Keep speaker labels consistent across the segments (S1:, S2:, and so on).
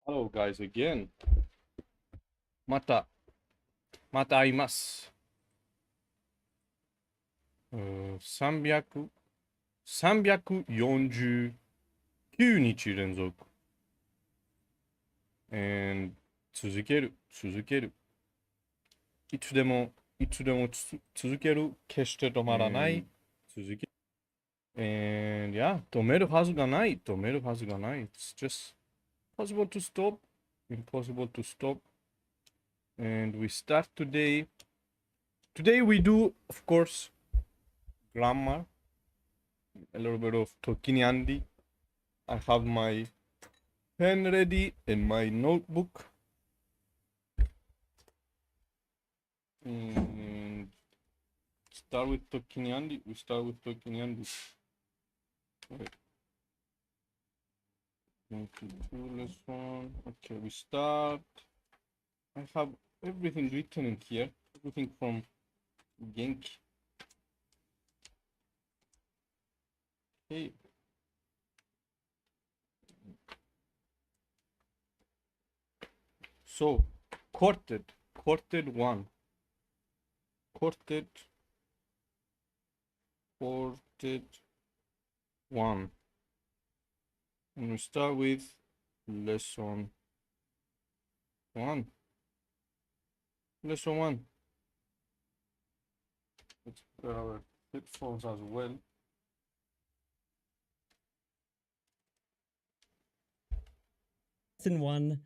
S1: Hello guys again. また、また会います。349日連続。And 続ける。いつでも続ける。決して止まらない。続ける。And yeah, 止めるはずがない。It's just possible to stop, impossible to stop. And we start today. Today we do, of course, grammar, a little bit of Tokiny Andy. I have my pen ready and my notebook. And start with Tokiny Andy. We start with Tokiny Andy. Okay. 22 lesson. Okay, we start. I have everything written in here. Everything from Genki. Okay. So, Quartet 1. Quartet 1. And we start with lesson 1. Lesson 1. Let's put our headphones as well.
S2: Lesson 1,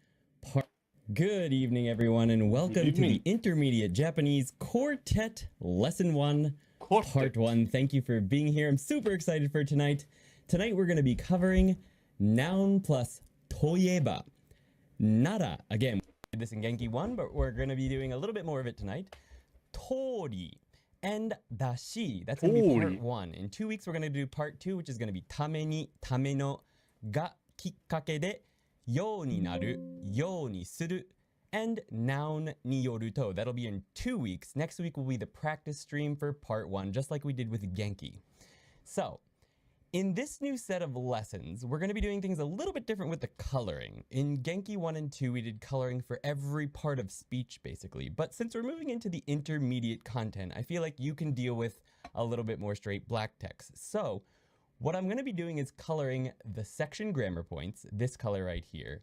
S2: part. Good evening, everyone, and welcome to the Intermediate Japanese Quartet Lesson 1, Part 1. Thank you for being here. I'm super excited for tonight. Tonight, we're going to be covering noun plus toyeba. Nara, again, we did this in Genki 1, but we're going to be doing a little bit more of it tonight. Tori and dashi. That's going to be part 1. In 2 weeks, we're going to do part 2, which is going to be tame ni, tame no, ga kikkake de, yo ni naru, yo ni suru, and noun ni yoru to. That'll be in 2 weeks. Next week will be the practice stream for part 1, just like we did with Genki. So, in this new set of lessons, we're going to be doing things a little bit different with the coloring. In Genki 1 and 2, we did coloring for every part of speech, basically. But since we're moving into the intermediate content, I feel like you can deal with a little bit more straight black text. So, what I'm going to be doing is coloring the section grammar points, this color right here,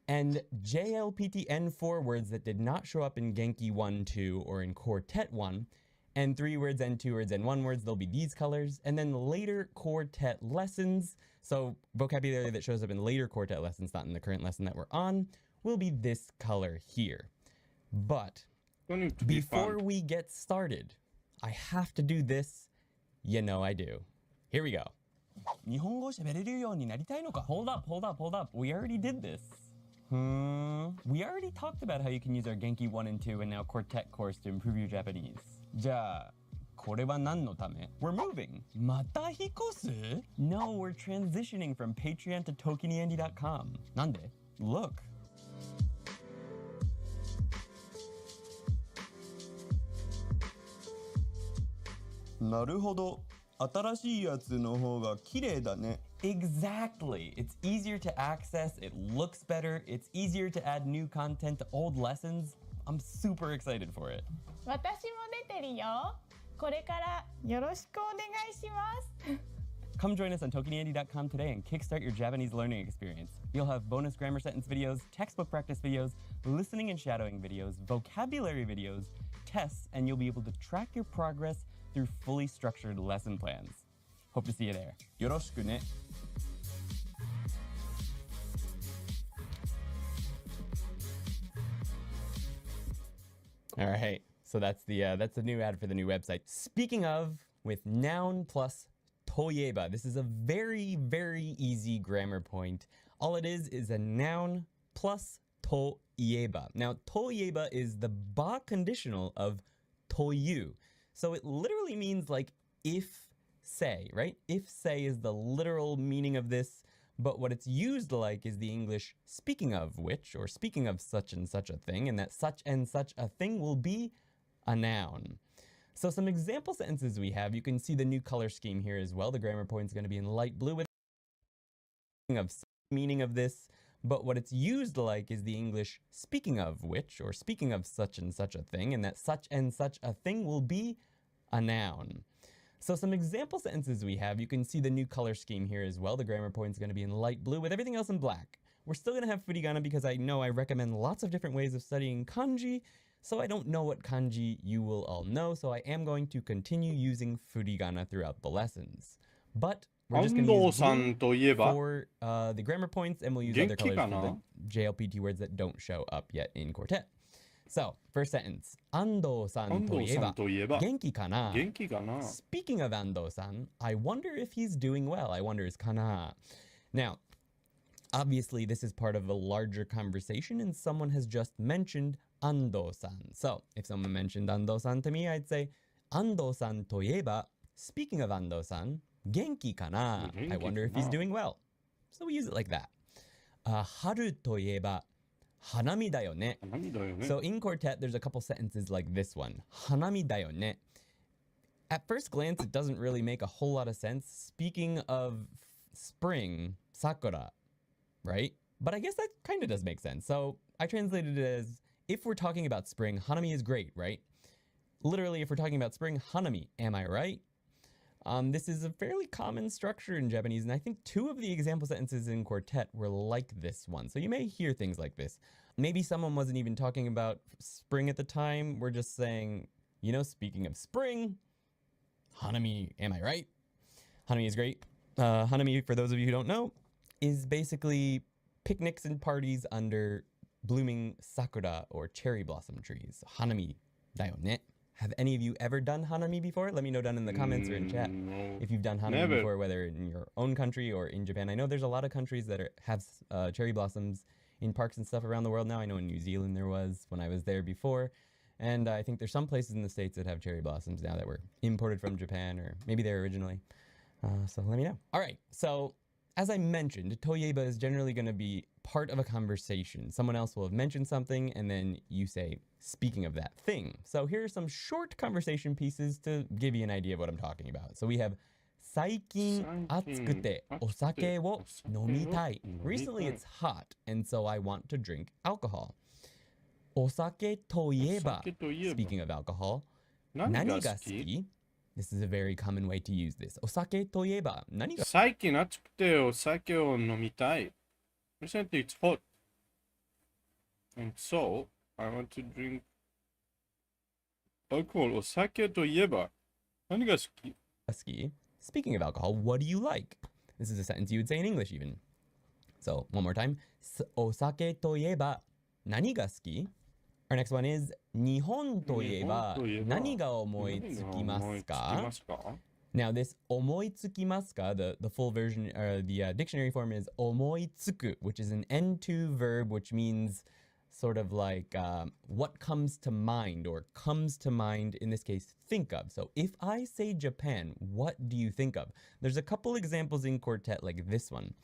S2: and JLPTN4 words that did not show up in Genki 1, 2, or in Quartet 1, and 3 words, and 2 words, and 1 words, they'll be these colors, and then later Quartet lessons, so vocabulary that shows up in later Quartet lessons, not in the current lesson that we're on, will be this color here. But before we get started, I have to do this. You know I do. Here we go. 日本語を喋れるようになりたいのか? Hold up. We already did this. We already talked about how you can use our Genki 1 and 2 and now Quartet course to improve your Japanese. じゃあ、これは何のため? We're moving. また引っ越す? No, we're transitioning from Patreon to TokinyAndy.com. なんで? Look. なるほど。新しいやつの方が綺麗だね。Exactly. It's easier to access, it looks better, it's easier to add new content to old lessons. I'm super excited for it.
S3: 私も出てるよ。これからよろしくお願いします。
S2: Come join us on TokinyAndy.com today and kickstart your Japanese learning experience. You'll have bonus grammar sentence videos, textbook practice videos, listening and shadowing videos, vocabulary videos, tests, and you'll be able to track your progress through fully structured lesson plans. Hope to see you there. よろしくね. All right, so that's the new ad for the new website. Speaking of, with noun plus toyeba, this is a very, very easy grammar point. All it is a noun plus toyeba. Now, toyeba is the ba conditional of toyu. So it literally means like if, say, right? If, say is the literal meaning of this, but what it's used like is the English speaking of which, or speaking of such and such a thing, and that such and such a thing will be a noun. So some example sentences we have, you can see the new color scheme here as well. The grammar point is going to be in light blue with of meaning of this, but what it's used like is the English speaking of which, or speaking of such and such a thing, and that such and such a thing will be a noun. So some example sentences we have, you can see the new color scheme here as well. The grammar point is going to be in light blue with everything else in black. We're still going to have furigana because I know I recommend lots of different ways of studying kanji, so I don't know what kanji you will all know, so I am going to continue using furigana throughout the lessons. But we're just going to use blue for the grammar points, and we'll use other colors for the JLPT words that don't show up yet in Quartet. So, first sentence. Ando-san to ieba, genki kana? Speaking of Ando-san, I wonder if he's doing well. I wonder is kana. Now, obviously, this is part of a larger conversation, and someone has just mentioned Ando-san. So, if someone mentioned Ando-san to me, I'd say, Ando-san to ieba, speaking of Ando-san, genki kana? I wonder if he's doing well. So we use it like that. Haru to ieba, hanami da yo ne. So in Quartet, there's a couple sentences like this one. Hanami da yo ne. At first glance, it doesn't really make a whole lot of sense. Speaking of spring, sakura, right? But I guess that kind of does make sense. So I translated it as, if we're talking about spring, hanami is great, right? Literally, if we're talking about spring, hanami, am I right? This is a fairly common structure in Japanese, and I think 2 of the example sentences in Quartet were like this one. So you may hear things like this. Maybe someone wasn't even talking about spring at the time. We're just saying, you know, speaking of spring, hanami, am I right? Hanami is great. Hanami, for those of you who don't know, is basically picnics and parties under blooming sakura or cherry blossom trees. Hanami da yo ne. Have any of you ever done hanami before? Let me know down in the comments or in chat if you've done hanami before, whether in your own country or in Japan. I know there's a lot of countries that have cherry blossoms in parks and stuff around the world now. I know in New Zealand there was when I was there before. And I think there's some places in the States that have cherry blossoms now that were imported from Japan, or maybe they're originally. So let me know. All right, so as I mentioned, toyeba is generally going to be part of a conversation. Someone else will have mentioned something, and then you say, speaking of that thing. So here are some short conversation pieces to give you an idea of what I'm talking about. So we have, Saikin atsukute osake wo nomitai. Recently it's hot, and so I want to drink alcohol. Osake toyeba, speaking of alcohol, nani ga suki? This is a very common way to use this. Osake toyeba, nani ga?
S1: 最近暑くてお酒を飲みたい. Recently it's hot. And so, I want to drink alcohol. お酒といえば何が好き?
S2: Speaking of alcohol, what do you like? This is a sentence you would say in English even. So, one more time. お酒といえば何が好き? Our next one is 日本といえば何が思いつきますか? Now this 思いつきますか, the full version, the dictionary form is 思いつく, which is an N2 verb, which means sort of like what comes to mind, or comes to mind, in this case, think of. So if I say Japan, what do you think of? There's a couple examples in Quartet like this one.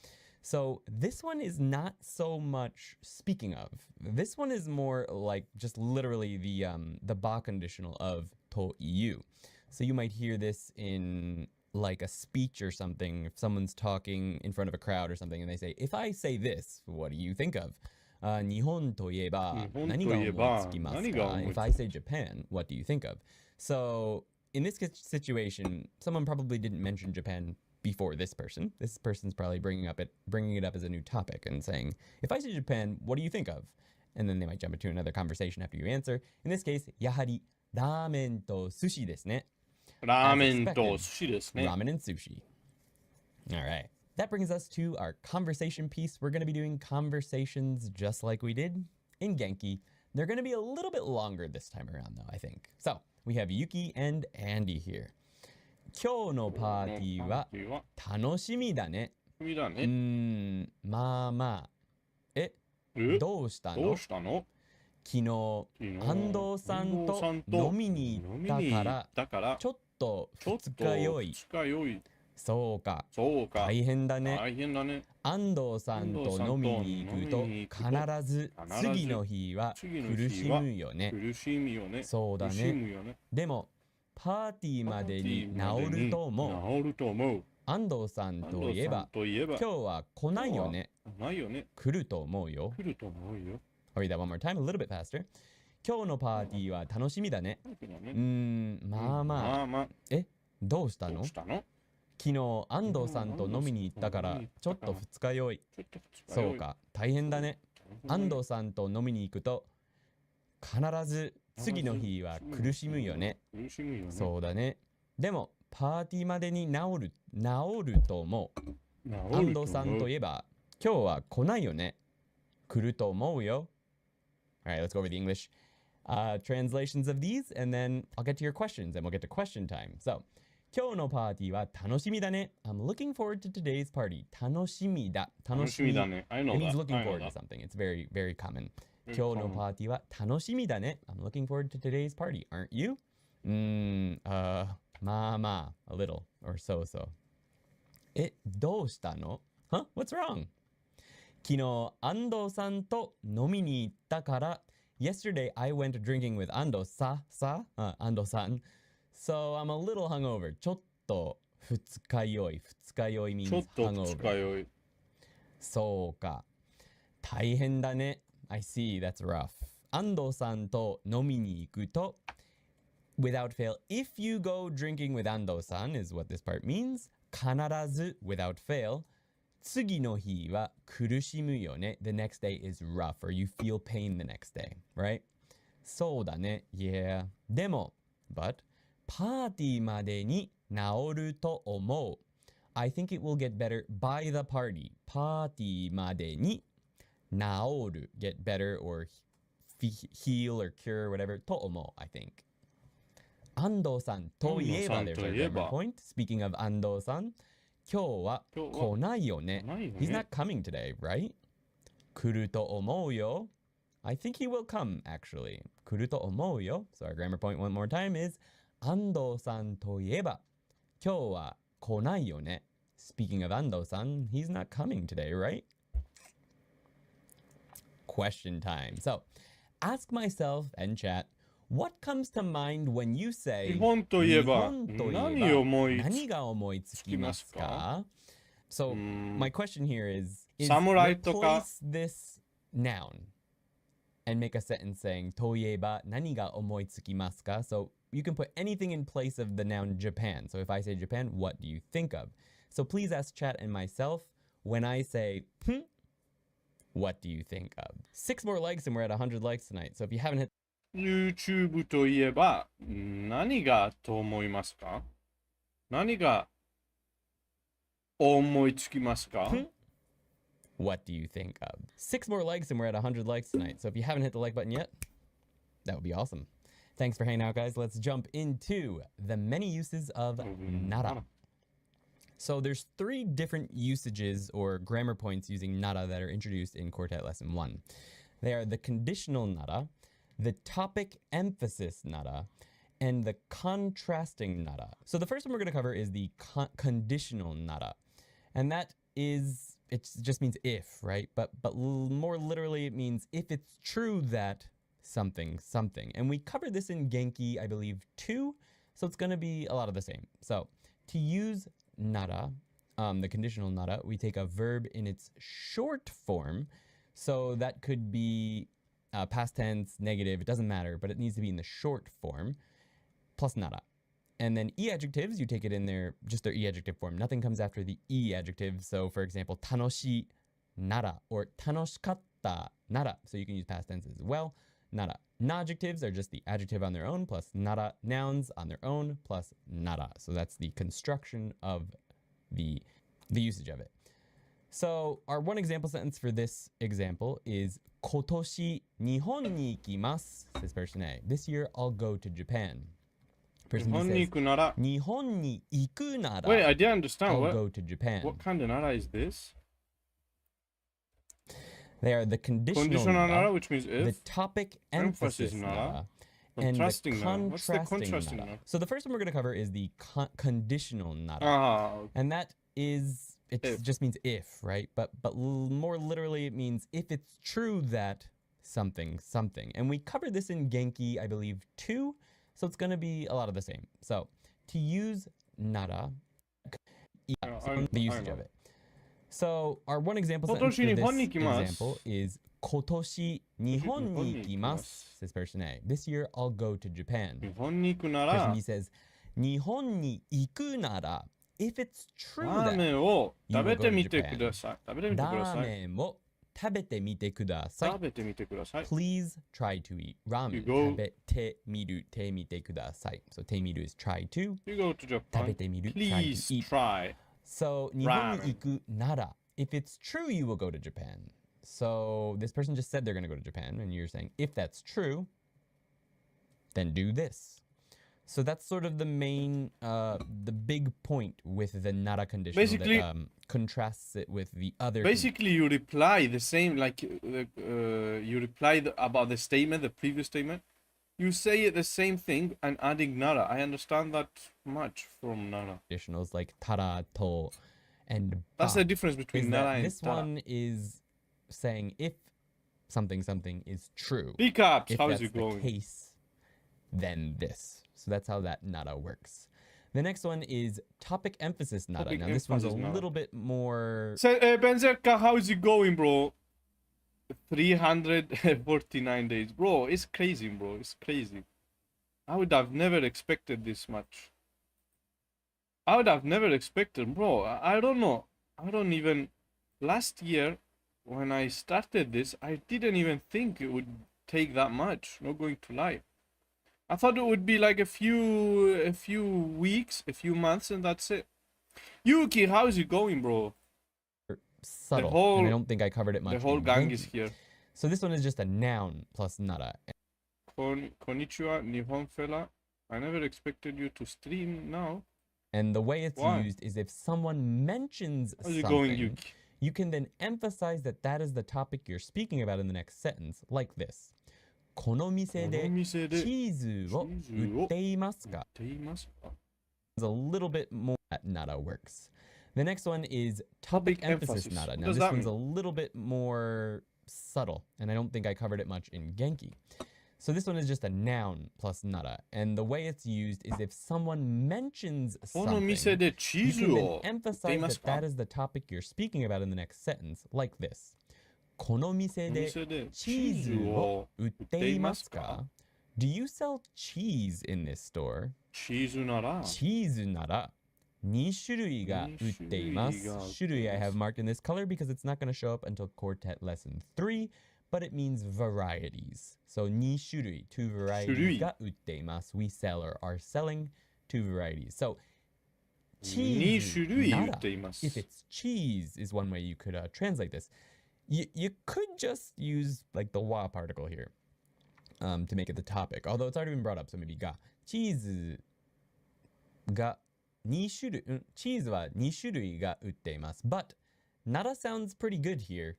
S2: So this one is not so much speaking of. This one is more like just literally the ba conditional of to iu. So you might hear this in like a speech or something. If someone's talking in front of a crowd or something and they say, if I say this, what do you think of? 日本といえば何が思いつきますか? If I say Japan, what do you think of? So in this situation, someone probably didn't mention Japan before this person. This person's probably bringing it up as a new topic and saying, if I say Japan, what do you think of? And then they might jump into another conversation after you answer. In this case, やはりラーメンと寿司ですね. Ramen and sushi. All right. That brings us to our conversation piece. We're going to be doing conversations just like we did in Genki. They're going to be a little bit longer this time around, though, I think. So we have Yuki and Andy here. 今日のパーティーは楽しみだね。まあまあ。どうしたの？昨日、安藤さんと飲みに行ったから、ちょっと二日酔い。そうか。大変だね。安藤さんと飲みに行くと必ず次の日は苦しむよね。そうだね。でも、パーティーまでに治ると思う。安藤さんといえば、今日は来ないよね。
S1: ないよね。
S2: 来ると思うよ。
S1: 来ると思うよ。
S2: I'll read that one more time, a little bit faster. 今日のパーティーは楽しみだね。まあまあ。どうしたの？昨日安藤さんと飲みに行ったからちょっと二日酔い。そうか、大変だね。安藤さんと飲みに行くと必ず次の日は苦しむよね。そうだね。でもパーティーまでに治ると思う。安藤さんといえば今日は来ないよね。来ると思うよ。Alright, let's go over the English translations of these, and then I'll get to your questions, and we'll get to question time. So, 今日のパーティーは楽しみだね. I'm looking forward to today's party. 楽しみだ。楽しみだね。
S1: I know
S2: It means
S1: that.
S2: looking forward to something. It's very, very common. 今日のパーティーは楽しみだね. I'm looking forward to today's party. Aren't you? まあまあ, a little, or so. どうしたの? Huh? What's wrong? 昨日、安藤さんと飲みに行ったから、Yesterday, I went drinking with Ando-san. So I'm a little hungover. ちょっと二日酔い。二日酔い means
S1: ちょっと二日
S2: hungover.
S1: 酔い。
S2: そうか。大変だね。I see, that's rough. 安藤さんと飲みに行くと、without fail, if you go drinking with Ando-san is what this part means. 必ず without fail. 次の日は苦しむよね. The next day is rough, or you feel pain the next day, right? そうだね. Yeah. でも, but, パーティーまでに治ると思う. I think it will get better by the party. パーティーまでに治る, get better, or heal, or cure, whatever, と思う, I think. 安藤さんといえば, there's our grammar point. Speaking of 安藤さん, 今日は来ないよね. He's not coming today, right? 来ると思うよ. I think he will come, actually. 来ると思うよ. So our grammar point one more time is 安藤さんといえば今日は来ないよね. Speaking of 安藤さん, he's not coming today, right? Question time. So, ask myself and chat, what comes to mind when you say
S1: 日本といえば
S2: 何が思いつきますか? So, my question here is
S1: 侍とか
S2: replace this noun and make a sentence saying といえば何が思いつきますか? So, you can put anything in place of the noun Japan. So, if I say Japan, what do you think of? So, please ask chat and myself when I say what do you think of? 6 more likes and we're at 100 likes tonight. So, if you haven't hit
S1: YouTube といえば何がと思いますか？何が思いつきますか？
S2: What do you think of? 6 more likes and we're at 100 likes tonight. So if you haven't hit the like button yet, that would be awesome. Thanks for hanging out, guys. Let's jump into the many uses of nara. So there's 3 different usages or grammar points using nara that are introduced in Quartet Lesson 1. They are the conditional nara, the topic emphasis nara, and the contrasting nara. So the first one we're going to cover is the conditional nara. And that is, it just means if, right? But more literally, it means if it's true that something. And we covered this in Genki, I believe, 2. So it's going to be a lot of the same. So to use nara, the conditional nara, we take a verb in its short form. So that could be past tense, negative, it doesn't matter, but it needs to be in the short form, plus nara. And then e-adjectives, you take it in their, just their e-adjective form. Nothing comes after the e-adjective. So for example, 楽し nara or 楽しかった nara. So you can use past tense as well. Nara. Non-adjectives are just the adjective on their own plus nara. Nouns on their own plus nara. So that's the construction of the usage of it. So our one example sentence for this example is 今年日本に行きます says person A. This year I'll go to Japan. Person B says 日本に行くなら
S1: Wait, I didn't understand.
S2: I'll go to Japan.
S1: What kind of nara is this?
S2: They are the conditional
S1: nara, which means if.
S2: The topic emphasis nara. And the contrasting
S1: What's the contrasting
S2: nara.
S1: nara?
S2: So the first one we're going to cover is the conditional nara.
S1: Okay.
S2: And that is, it just means if, right? But more literally, it means if it's true that something. And we covered this in Genki, I believe, 2. So it's going to be a lot of the same. So to use nara, the usage of it. So our one example
S1: 今
S2: sentence
S1: 年
S2: for
S1: 日本に
S2: this
S1: 行きます
S2: example is 今年日本に行きます says person A. This year I'll go to Japan.
S1: 日本に行くな
S2: Person
S1: ら
S2: B says 日本に行くなら if it's true
S1: ラーメ
S2: that
S1: ンを
S2: you
S1: 食
S2: will
S1: べ
S2: go
S1: て
S2: to
S1: みて
S2: Japan.
S1: ください。食べてみてくだ
S2: ラー
S1: さい。
S2: メンを食べてみてください。
S1: 食べてみてください。
S2: Please try to eat ramen.
S1: You go-
S2: 食べてみる、てみてください。So てみる is try to.
S1: You go to
S2: 食
S1: Japan.
S2: べてみる
S1: Please
S2: try to eat.
S1: try.
S2: So 日本に行くなら if it's true you will go to Japan. So this person just said they're going to go to Japan and you're saying if that's true then do this. So that's sort of the main the big point with the nara conditional
S1: Basically-
S2: that contrasts it with the other
S1: Basically, you reply the same, like you reply about the statement, the previous statement. You say it the same thing and adding nara. I understand that much from nara.
S2: conditionals like tara, to, and
S1: That's
S2: ba.
S1: the difference between
S2: Is
S1: nara
S2: that
S1: and
S2: this
S1: tara.
S2: one is saying if something is true.
S1: Recaps.
S2: If
S1: How
S2: that's
S1: is it
S2: the
S1: going?
S2: case, then this. So that's how that nada works. The next one is topic emphasis nada.
S1: Topic
S2: Now this one's a
S1: emphasis nada.
S2: little bit more.
S1: So, Benzerka, how is it going, bro? 349 days. Bro, it's crazy, bro. It's crazy. I would have never expected this much. I would have never expected, bro. I don't know. I don't even. Last year, when I started this, I didn't even think it would take that much. Not going to lie. I thought it would be like a few weeks, a few months, and that's it. Yuki, how is it going, bro?
S2: Subtle.
S1: whole-
S2: and I don't think I covered it much.
S1: The whole
S2: in
S1: gang
S2: Genki.
S1: is here.
S2: So this one is just a noun plus nada.
S1: Konnichiwa, Nihon fella. I never expected you to stream now.
S2: And the way it's
S1: Why?
S2: used is if someone mentions
S1: How's it
S2: something,
S1: going, Yuki?
S2: you can then emphasize that that is the topic you're speaking about in the next sentence, like this. この店で
S1: この店で
S2: チーズを売っていますか?
S1: って言いますか?
S2: It's a little bit more that nada works. The next one is topic
S1: Topic
S2: emphasis
S1: emphasis.
S2: nada.
S1: What
S2: Now
S1: does
S2: this
S1: that
S2: one's a
S1: mean?
S2: little bit more subtle, and I don't think I covered it much in Genki. So this one is just a noun plus nada, and the way it's used is if someone mentions
S1: この店
S2: something,
S1: でチ
S2: you
S1: ーズ
S2: can
S1: を
S2: then
S1: 売ってい
S2: emphasize
S1: ます
S2: that
S1: か?
S2: that is the topic you're speaking about in the next sentence, like this. この店
S1: この
S2: で
S1: 店で
S2: チーズを売っていますか? Do you sell cheese in this store?
S1: チーズなら
S2: チーズなら2種類が売っています。
S1: 2種類が売っています。
S2: 種類 I have marked in this color because it's not going to show up until Quartet lesson 3, but it means varieties. So 2種類, 2varieties が売っています. We sell or are selling 2 varieties. So
S1: 2種類売
S2: なら
S1: っています。
S2: if it's cheese is one way you could translate this. You could just use like the wa particle here to make it the topic, although it's already been brought up, so maybe がチーズが2種類、チーズは2種類が売っています。But nada sounds pretty good here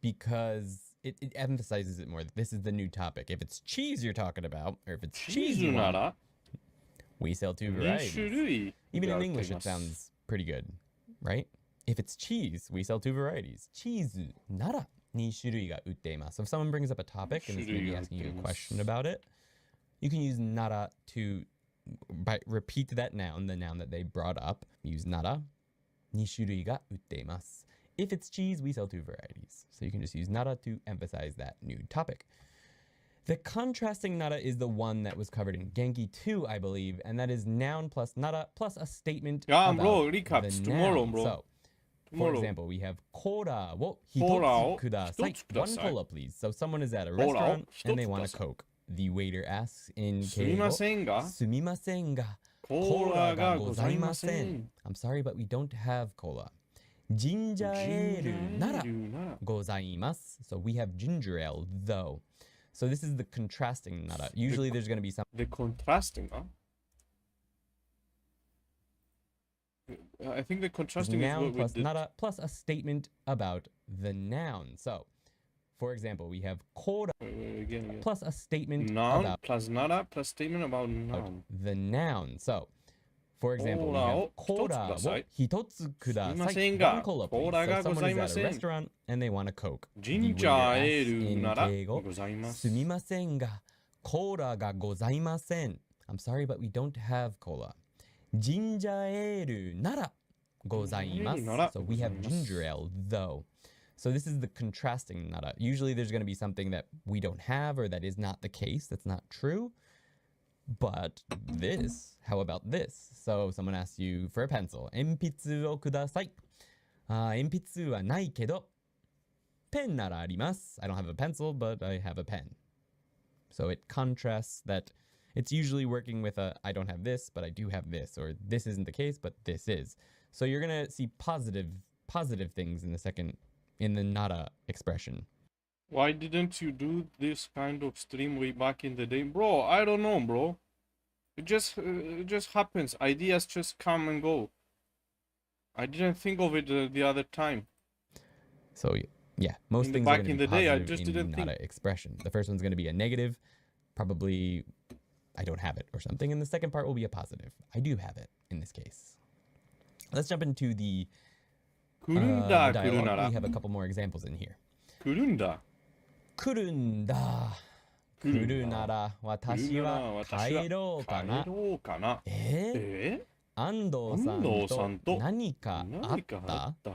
S2: because it emphasizes it more. This is the new topic. If it's cheese you're talking about, or if it's
S1: チ
S2: cheese
S1: ーズ
S2: you
S1: な
S2: want,
S1: ら
S2: we sell 2
S1: 2
S2: varieties.
S1: 種類
S2: Even
S1: が
S2: in
S1: 売って
S2: English
S1: いま
S2: it
S1: す。
S2: sounds pretty good, right? If it's cheese, we sell 2 varieties. チーズなら2種類が売っています. So if someone brings up a topic and is maybe asking you a question about it, you can use nara to repeat that noun, the noun that they brought up. Use nara. 2種類が売っています. If it's cheese, we sell 2 varieties. So you can just use nara to emphasize that new topic. The contrasting nara is the one that was covered in Genki 2, I believe, and that is noun plus nara plus a statement
S1: Yeah,
S2: about
S1: bro, recaps
S2: the
S1: tomorrow,
S2: noun.
S1: bro.
S2: So, for
S1: Tomorrow.
S2: example, we have コーラを
S1: コーラを
S2: 一つください.
S1: 一つくだ
S2: One
S1: さい。
S2: cola, please. So someone is at a
S1: コーラを
S2: restaurant and they
S1: 一つく
S2: want
S1: だ
S2: a
S1: さい。
S2: Coke. The waiter asks in
S1: すみませんが、
S2: すみませんが、
S1: コーラがございませ
S2: コーラがございませ
S1: ん。
S2: ん. I'm sorry, but we don't have cola. ジンジャーエールなら
S1: ジンジャーエールなら
S2: ございます. So we have ginger ale, though. So this is the contrasting nara. Usually there's going to be some
S1: The contrasting, huh? I think the contrasting is
S2: noun
S1: what
S2: plus
S1: with the
S2: nara plus a statement about the noun. So, for example, we have コーラ
S1: again.
S2: plus a statement
S1: Noun
S2: about
S1: plus nara plus statement about noun.
S2: the noun. So, for example, we have コーラを一つください.
S1: すみませんが、
S2: One cola,
S1: コー
S2: please.
S1: ラ
S2: So
S1: がご
S2: someone
S1: ざい
S2: is
S1: ま
S2: at
S1: せ
S2: a
S1: ん。
S2: restaurant and they want a Coke.
S1: ジ
S2: The
S1: ンジャ
S2: waiter
S1: ーエ
S2: asks
S1: ール
S2: in
S1: なら
S2: 敬語
S1: ございます
S2: す。みませんが、コーラがございません. I'm sorry, but we don't have cola. ジンジャーエールならございます。So we have ginger ale, though. So this is the contrasting nara. Usually there's going to be something that we don't have or that is not the case. That's not true. But this, how about this? So someone asks you for a pencil. 鉛筆をください。鉛筆はないけど、ペンならあります。I don't have a pencil, but I have a pen. So it contrasts that it's usually working with a I don't have this, but I do have this, or this isn't the case, but this is. So you're going to see positive things in the nara expression.
S1: Why didn't you do this kind of stream way back in the day? Bro, I don't know, bro. It just happens. Ideas just come and go. I didn't think of it the other time.
S2: So yeah, most things
S1: back
S2: are going
S1: in
S2: to be
S1: the day, I
S2: positive
S1: just
S2: in
S1: didn't
S2: nara
S1: think.
S2: expression. The first one's going to be a negative, probably I don't have it or something, and the second part will be a positive. I do have it in this case. Let's jump into the
S1: Kurunda,
S2: dialogue.
S1: kurunara.
S2: We have a couple more examples in here.
S1: Kurunda.
S2: 来るんだ。来るなら私は帰ろうかな。
S1: 帰ろうかな。
S2: 安藤さんと何かあった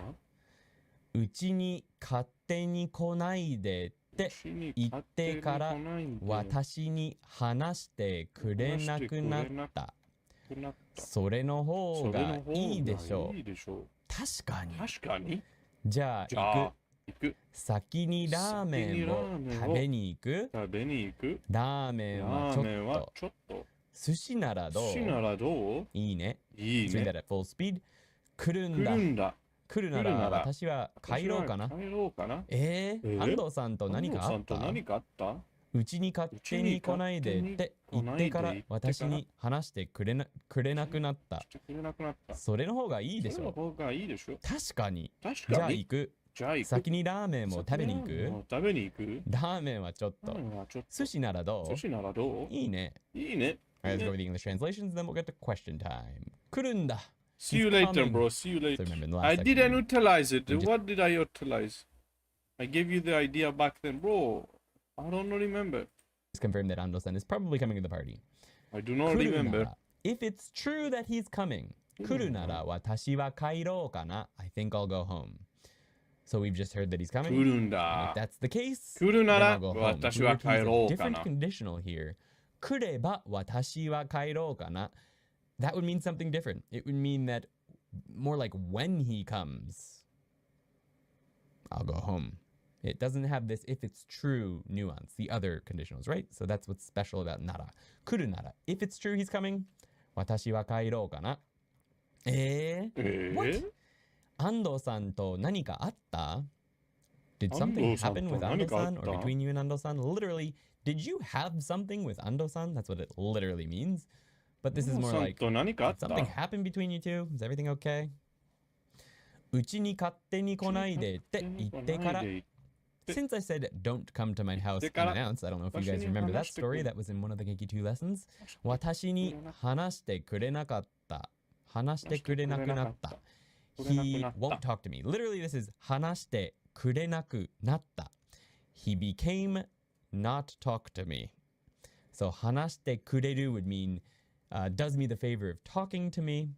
S2: うちに勝手に来ないでって言ってから私に話してくれなくなった。それの方がいいでしょう。確かに。じゃあ行く。先にラーメンを食べに行くラーメンはちょっと寿司ならどういいね。Let's read that at full speed. 来るんだ。来るなら私は帰ろうかな。安藤さんと何かあったうちに勝手に来ないでって言ってから私に話してくれなくなった。それの方がいいでしょ。確かに。じゃあ行く。先にラーメンを食べに行くラーメンはちょっと寿司ならどういいね。Alright, let's go with the English translations, then we'll get to question time. 来るんだ。
S1: See you later, bro. See you later. I didn't utilize it. What did I utilize? I gave you the idea back then, bro. I don't remember.
S2: Just confirm that Ando-san is probably coming to the party.
S1: I do not remember.
S2: If it's true that he's coming, 来るなら私は帰ろうかな. I think I'll go home. So we've just heard that he's coming.
S1: 来るんだ。
S2: If that's the case,
S1: 来るなら
S2: then I'll go home.
S1: 私は帰ろうかな。
S2: Different conditional here. 来れば私は帰ろうかな. That would mean something different. It would mean that more like when he comes, I'll go home. It doesn't have this if it's true nuance, the other conditionals, right? So that's what's special about nara. 来るなら. If it's true he's coming, 私は帰ろうかな. What? 安藤さんと何かあった Did something happen with Ando-san or between you and Ando-san? Literally, did you have something with Ando-san? That's what it literally means. But this is more like, did something happen between you two? Is everything okay? うちに勝手に来ないでって言ってから Since I said don't come to my house unannounced, I don't know if you guys remember that story. That was in one of the Genki 2 lessons. 私に話してくれなかった。話してくれなくなった。He won't talk to me. Literally, this is 話してくれなくなった. He became not talk to me. So 話してくれる would mean does me the favor of talking to me.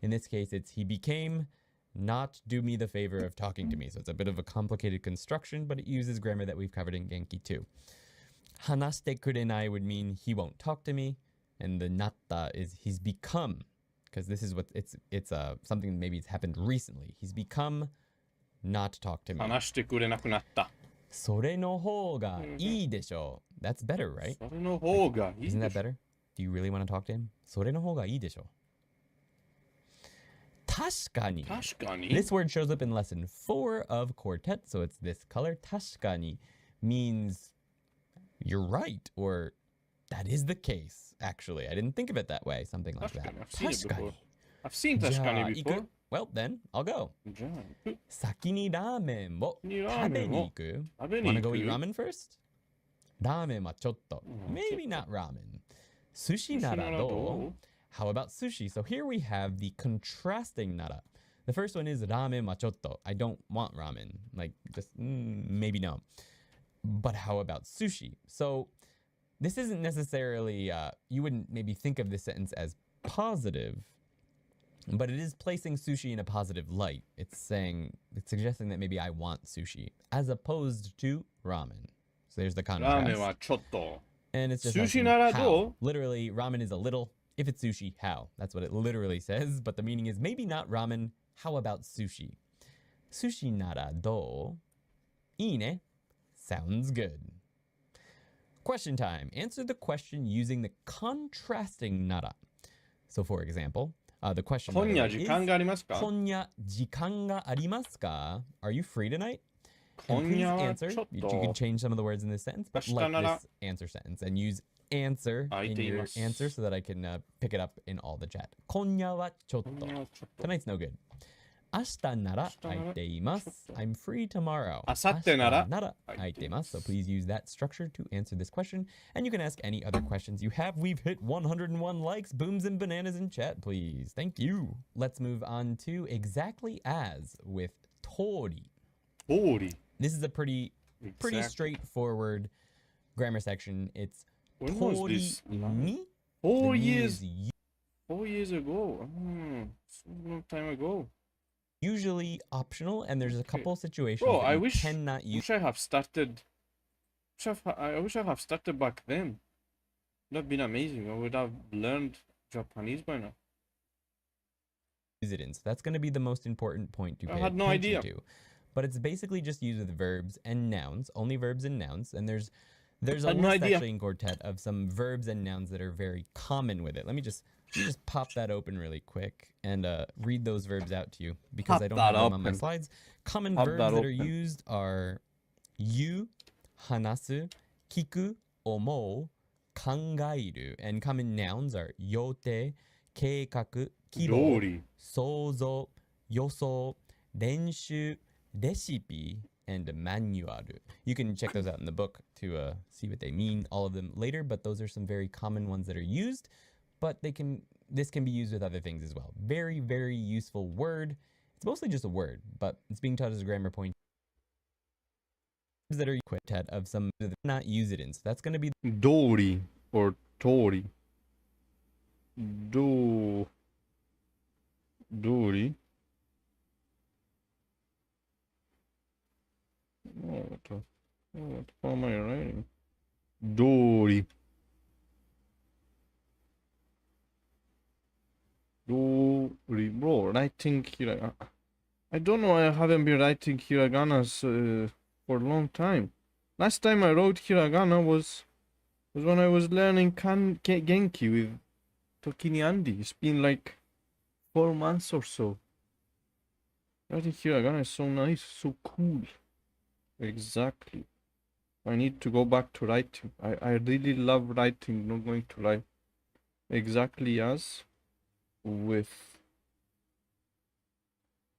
S2: In this case, it's he became not do me the favor of talking to me. So it's a bit of a complicated construction, but it uses grammar that we've covered in Genki too. 話してくれない would mean he won't talk to me. And the natta is he's become. Because this is what it's something maybe it's happened recently. He's become not talk to me.
S1: 話してくれなくなった。
S2: それの方がいいでしょう. That's better, right?
S1: それの方がいいでしょ。
S2: Isn't that better? Do you really want to talk to him? それの方がいいでしょう. 確かに. This word shows up in lesson 4 of Quartet, so it's this color. 確かに means you're right, or that is the case, actually. I didn't think of it that way, something like that.
S1: I've seen Tashkani before.
S2: Well, then, I'll go. 先にラーメンを食べに行く? Wanna go eat ramen first? ラーメンはちょっと. Maybe not ramen. 寿司ならどう? How about sushi? So here we have the contrasting nara. The first one is ramen wa chotto. I don't want ramen. Like, just maybe no. But how about sushi? So this isn't necessarily, you wouldn't maybe think of this sentence as positive, but it is placing sushi in a positive light. It's suggesting that maybe I want sushi as opposed to ramen. So there's the
S1: ラーメ
S2: contrast.
S1: ンはちょっと。
S2: And it's just
S1: Sushi
S2: asking
S1: なら
S2: how.
S1: どう？
S2: Literally, ramen is a little. If it's sushi, how? That's what it literally says. But the meaning is maybe not ramen. How about sushi? Sushi nara do? Ii ne? Sounds good. Question time. Answer the question using the contrasting nara. So for example, the question
S1: 今夜
S2: is,
S1: 時間がありますか？
S2: Konya jikan ga arimasu ka? Are you free tonight? And
S1: 今
S2: please
S1: 夜は
S2: answer.
S1: ちょっ
S2: You
S1: と。
S2: can change some of the words in this sentence, but
S1: 明日
S2: like
S1: なら
S2: this answer sentence and use answer
S1: 空い
S2: in
S1: てい
S2: your
S1: ます。
S2: answer so that I can pick it up in all the chat. Konya wa ちょっと.
S1: 今夜はちょっと。
S2: Tonight's no good. 明日なら空いています. I'm free tomorrow.
S1: 明後日なら
S2: 空いています. So please use that structure to answer this question. And you can ask any other questions you have. We've hit 101 likes, booms, and bananas in chat, please. Thank you. Let's move on to exactly as with tori.
S1: 通り。
S2: This is a pretty
S1: Exactly.
S2: straightforward grammar section. It's
S1: When was
S2: tori
S1: this?
S2: ni.
S1: 4
S2: The ni
S1: years.
S2: is
S1: 4 years ago. So long time ago.
S2: usually optional, and there's a couple situations
S1: Bro,
S2: that
S1: I
S2: you
S1: wish
S2: cannot use.
S1: I have started. I wish I have started back then. That'd been amazing. I would have learned Japanese by now.
S2: Use it in. So that's going to be the most important point to pay
S1: I had no
S2: attention
S1: idea.
S2: to. But it's basically just used with verbs and nouns, only verbs and nouns. And there's a
S1: Had no
S2: list
S1: idea.
S2: actually in Quartet of some verbs and nouns that are very common with it. Let me just pop that open really quick and read those verbs out to you because
S1: Pop
S2: I don't
S1: that
S2: have them on my
S1: open.
S2: slides. Common
S1: Pop
S2: verbs
S1: that
S2: that are
S1: open.
S2: used are you, hanasu, kiku, omou, kangairu. And common nouns are yote, keikaku,
S1: 通
S2: kiro,
S1: り。
S2: sozo, yoso, renshu, recipe, and manual. You can check those out in the book to see what they mean, all of them later, but those are some very common ones that are used, but this can be used with other things as well. Very, very useful word. It's mostly just a word, but it's being taught as a grammar point that are Quartet of some that not use it in. So that's going to be
S1: 通り or 通り。通り what am I writing? 通り。Bro, writing hiragana. I don't know, I haven't been writing hiraganas for a long time. Last time I wrote hiragana was when I was learning Genki with Tokiny Andy. It's been like 4 months or so. Writing hiragana is so nice, so cool. Exactly. I need to go back to writing. I really love writing, not going to lie. Exactly as with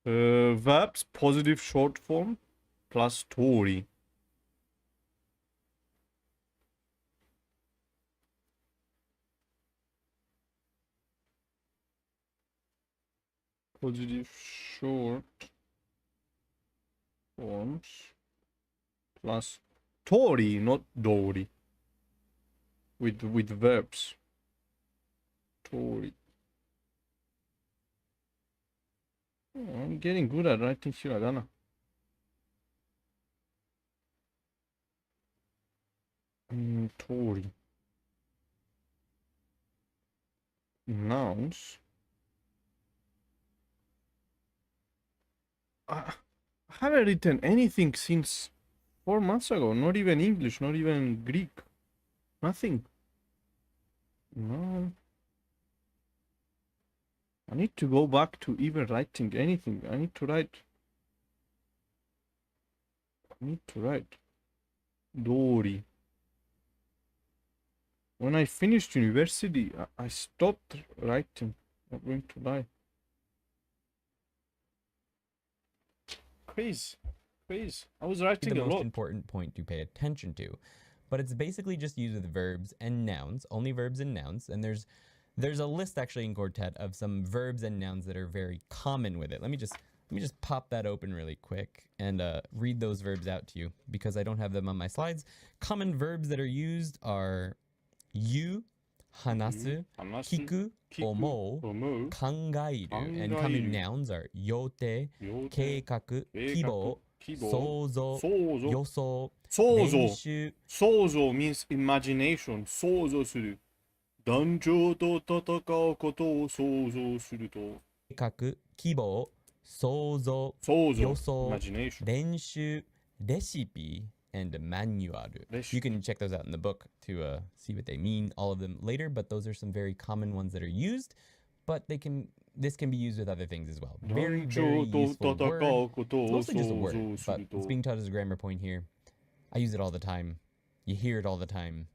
S1: verbs, positive short form plus story. Positive short forms plus tori, not dori. With verbs. Tori. Oh, I'm getting good at writing hiragana. Tori. Nouns. I haven't written anything since 4 months ago. Not even English, not even Greek. Nothing. No. I need to go back to even writing anything. I need to write. Dori. When I finished university, I stopped writing. I'm going to lie. Crazy. I was writing
S2: the
S1: a
S2: most
S1: lot.
S2: important point to pay attention to. But it's basically just used with verbs and nouns, only verbs and nouns. And there's a list actually in Quartet of some verbs and nouns that are very common with it. Let me just pop that open really quick and read those verbs out to you because I don't have them on my slides. Common verbs that are used are you, 話す、聞く、思う、考える。And common nouns are 予定、計画、希望、想像、予想、練習。
S1: 想像 means imagination. 想像する。団長と戦うことを想像すると。
S2: 計画、希望、想像、予想、練習、レシピ、and manual. You can check those out in the book to see what they mean, all of them later, but those are some very common ones that are used, but this can be used with other things as well. Very, very useful word. It's mostly just a word, but it's being taught as a grammar point here. I use it all the time. You hear it all the time.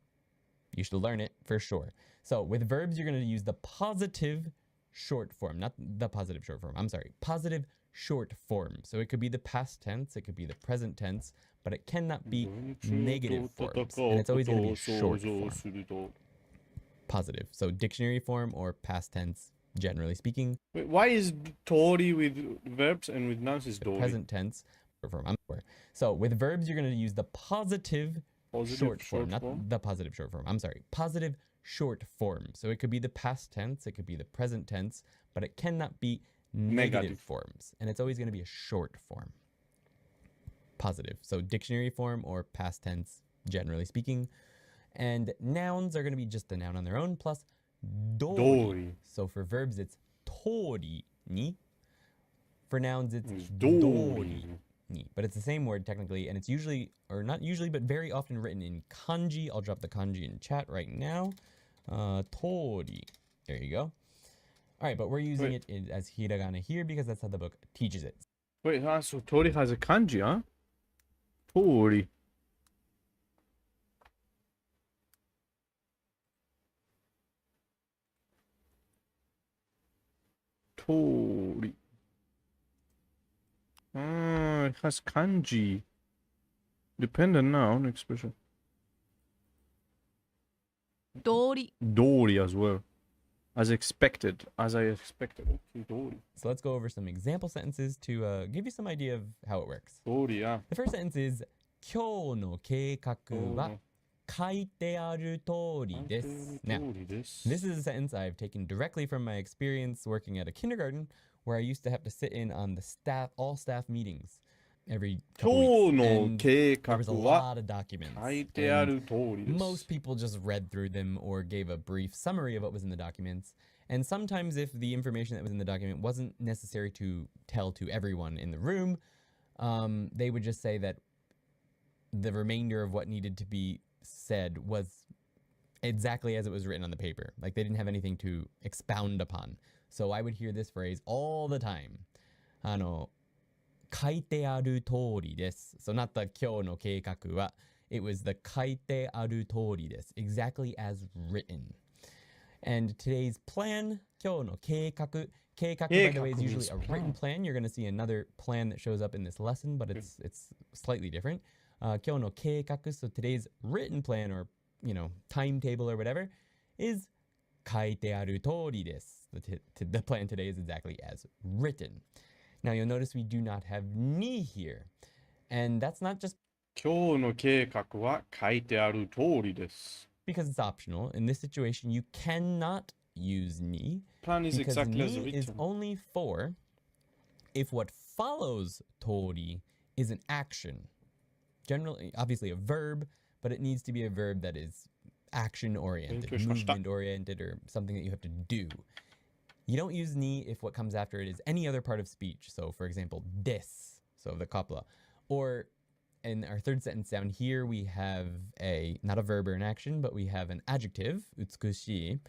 S2: You should learn it for sure. So with verbs, you're going to use the positive short form, not the positive short form. I'm sorry, positive short form. So it could be the past tense, it could be the present tense, but it cannot be negative forms. And it's always going to be a short form. Positive. So dictionary form or past tense, generally speaking.
S1: Wait, why is tori with verbs and with nouns is dori?
S2: Present tense form. So with verbs, you're going to use the positive short form, not the positive short form. I'm sorry, positive short form. So it could be the past tense, it could be the present tense, but it cannot be negative forms. And it's always going to be a short form. Positive. So dictionary form or past tense, generally speaking. And nouns are going to be just the noun on their own plus dori. So for verbs, it's tori ni. For nouns, it's dori ni. But it's the same word technically, and it's usually, or not usually, but very often written in kanji. I'll drop the kanji in chat right now. Tori. There you go. All right, but we're using it as hiragana here because that's how the book teaches it.
S1: Wait, so tori has a kanji, huh? Tori. Tori. It has kanji. Dependent noun expression.
S3: Dori.
S1: Dori as well. As expected. As I expected. Okay, dori.
S2: So let's go over some example sentences to give you some idea of how it works.
S1: Dori, yeah.
S2: The first sentence is 今日の計画は書いてある通りです. Now, this is a sentence I've taken directly from my experience working at a kindergarten where I used to have to sit in on the all staff meetings every couple weeks. And there was a lot of documents. Most people just read through them or gave a brief summary of what was in the documents. And sometimes if the information that was in the document wasn't necessary to tell to everyone in the room, they would just say that the remainder of what needed to be said was exactly as it was written on the paper. Like they didn't have anything to expound upon. So I would hear this phrase all the time. 書いてある通りです. So not the 今日の計画は. It was the 書いてある通りです. Exactly as written. And today's plan, 今日の計画. 計画, by the way, is usually a written plan. You're going to see another plan that shows up in this lesson, but it's slightly different. 今日の計画, so today's written plan or, timetable or whatever is 書いてある通りです. The plan today is exactly as written. Now you'll notice we do not have ni here. And that's not just
S1: 今日の計画は書いてある通りです
S2: because it's optional. In this situation, you cannot use ni.
S1: Plan is
S2: because
S1: exactly
S2: ni
S1: as written.
S2: is only for if what follows tori is an action. Generally, obviously a verb, but it needs to be a verb that is action-oriented, movement-oriented, or something that you have to do. You don't use ni if what comes after it is any other part of speech. So, for example, des, so the kopla. Or in our third sentence down here, we have not a verb or an action, but we have an adjective, utsukushi.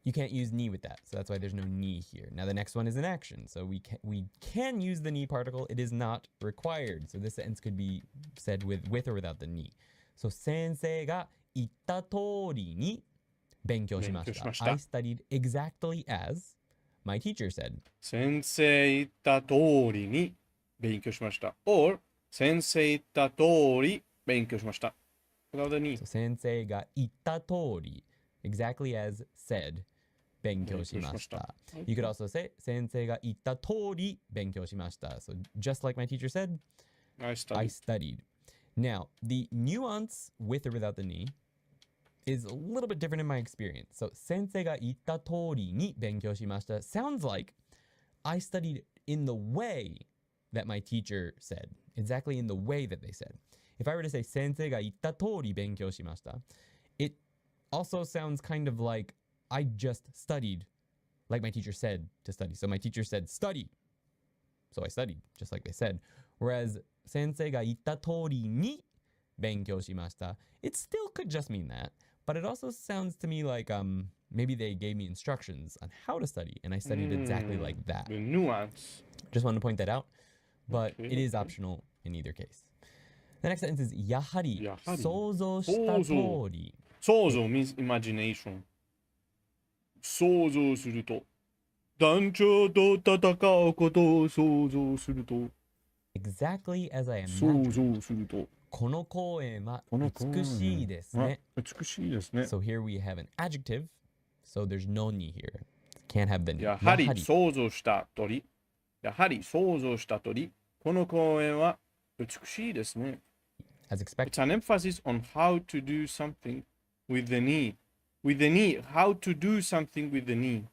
S2: You can't use ni with that, so that's why there's no ni here. Now the next one is an action, so we can use the ni particle. It is not required, so this sentence could be said with or without the ni. So 先生が言った通りに勉強しました. I studied exactly as my teacher said.
S1: 先生言った通りに勉強しました or 先生言った通り勉強しました without the ni.
S2: So 先生が言った通り exactly as said 勉強しました. You could also say 先生が言った通り勉強しました. So just like my teacher said, I studied. Now, the nuance with or without the ni is a little bit different in my experience. So, 先生が言った通りに勉強しました sounds like I studied in the way that my teacher said, exactly in the way that they said. If I were to say 先生が言った通り勉強しました it also sounds kind of like I just studied like my teacher said to study. So my teacher said study. So I studied just like they said. Whereas 先生が言った通りに勉強しました it still could just mean that. But it also sounds to me like maybe they gave me instructions on how to study and I studied exactly like that.
S1: The nuance.
S2: Just wanted to point that out. But
S1: Okay,
S2: it is
S1: okay.
S2: optional in either case. The next sentence is やはり
S1: やはり
S2: 想像した通り
S1: Sozo means imagination. 想像すると。団長と戦うことを想像すると。
S2: exactly as I
S1: 想
S2: imagined.
S1: 像すると。
S2: この公園は
S1: この公園
S2: 美しいですね。
S1: 美しいですね。
S2: So here we have an adjective. So there's no ni here. Can't have the ni.
S1: やはり想像した通り。やはり想像した通り。この公園は美しいですね。
S2: As
S1: It's
S2: expected.
S1: an emphasis on how to do something with the knee. With the knee. How to do something with the knee.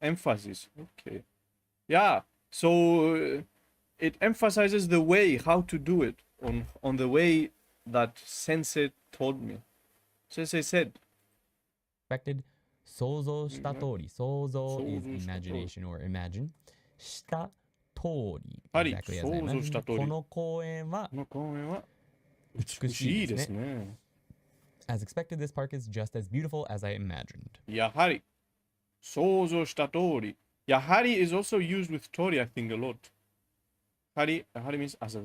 S1: Emphasis. Okay. Yeah. So it emphasizes the way, how to do it. On the way that Sensei told me. Sensei said.
S2: Expected. 想像した通り。想像 is
S1: 想像した通り。
S2: imagination or imagine. した通り。
S1: はい
S2: Exactly as I
S1: 想像した
S2: imagined.
S1: 通り。
S2: この公園は
S1: この公園は
S2: 美しいですね。
S1: 美しいですね。
S2: As expected, this park is just as beautiful as I imagined.
S1: やはり想像した通り。やはり is also used with Tori, I think, a lot. やはり means as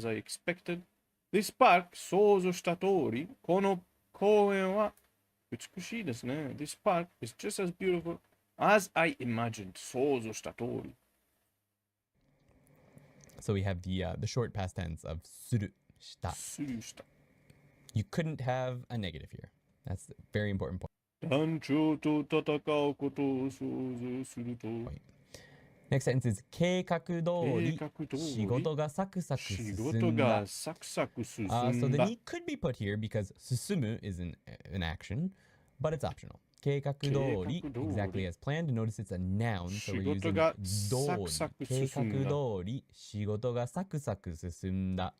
S1: I expected. This park 想像した通り。この公園は美しいですね。This park is just as beautiful as I imagined. 想像した通り。
S2: So we have the short past tense of する、した。
S1: するした。
S2: You couldn't have a negative here. That's a very important point.
S1: 団長と戦うことを想像すると。
S2: Next sentence is 計画通り
S1: 計画通り
S2: 仕事がサクサク
S1: 仕
S2: 進
S1: 事
S2: んだ
S1: が。サクサク進ん
S2: So the
S1: だ。
S2: ni could be put here because 進む is an action, but it's optional. 計画通り
S1: 計画通り
S2: exactly as planned. Notice it's a noun, so we're
S1: 仕事
S2: using
S1: が
S2: 通り。
S1: サクサク
S2: 計
S1: 進んだ。
S2: 画通り仕事がサクサク進んだ。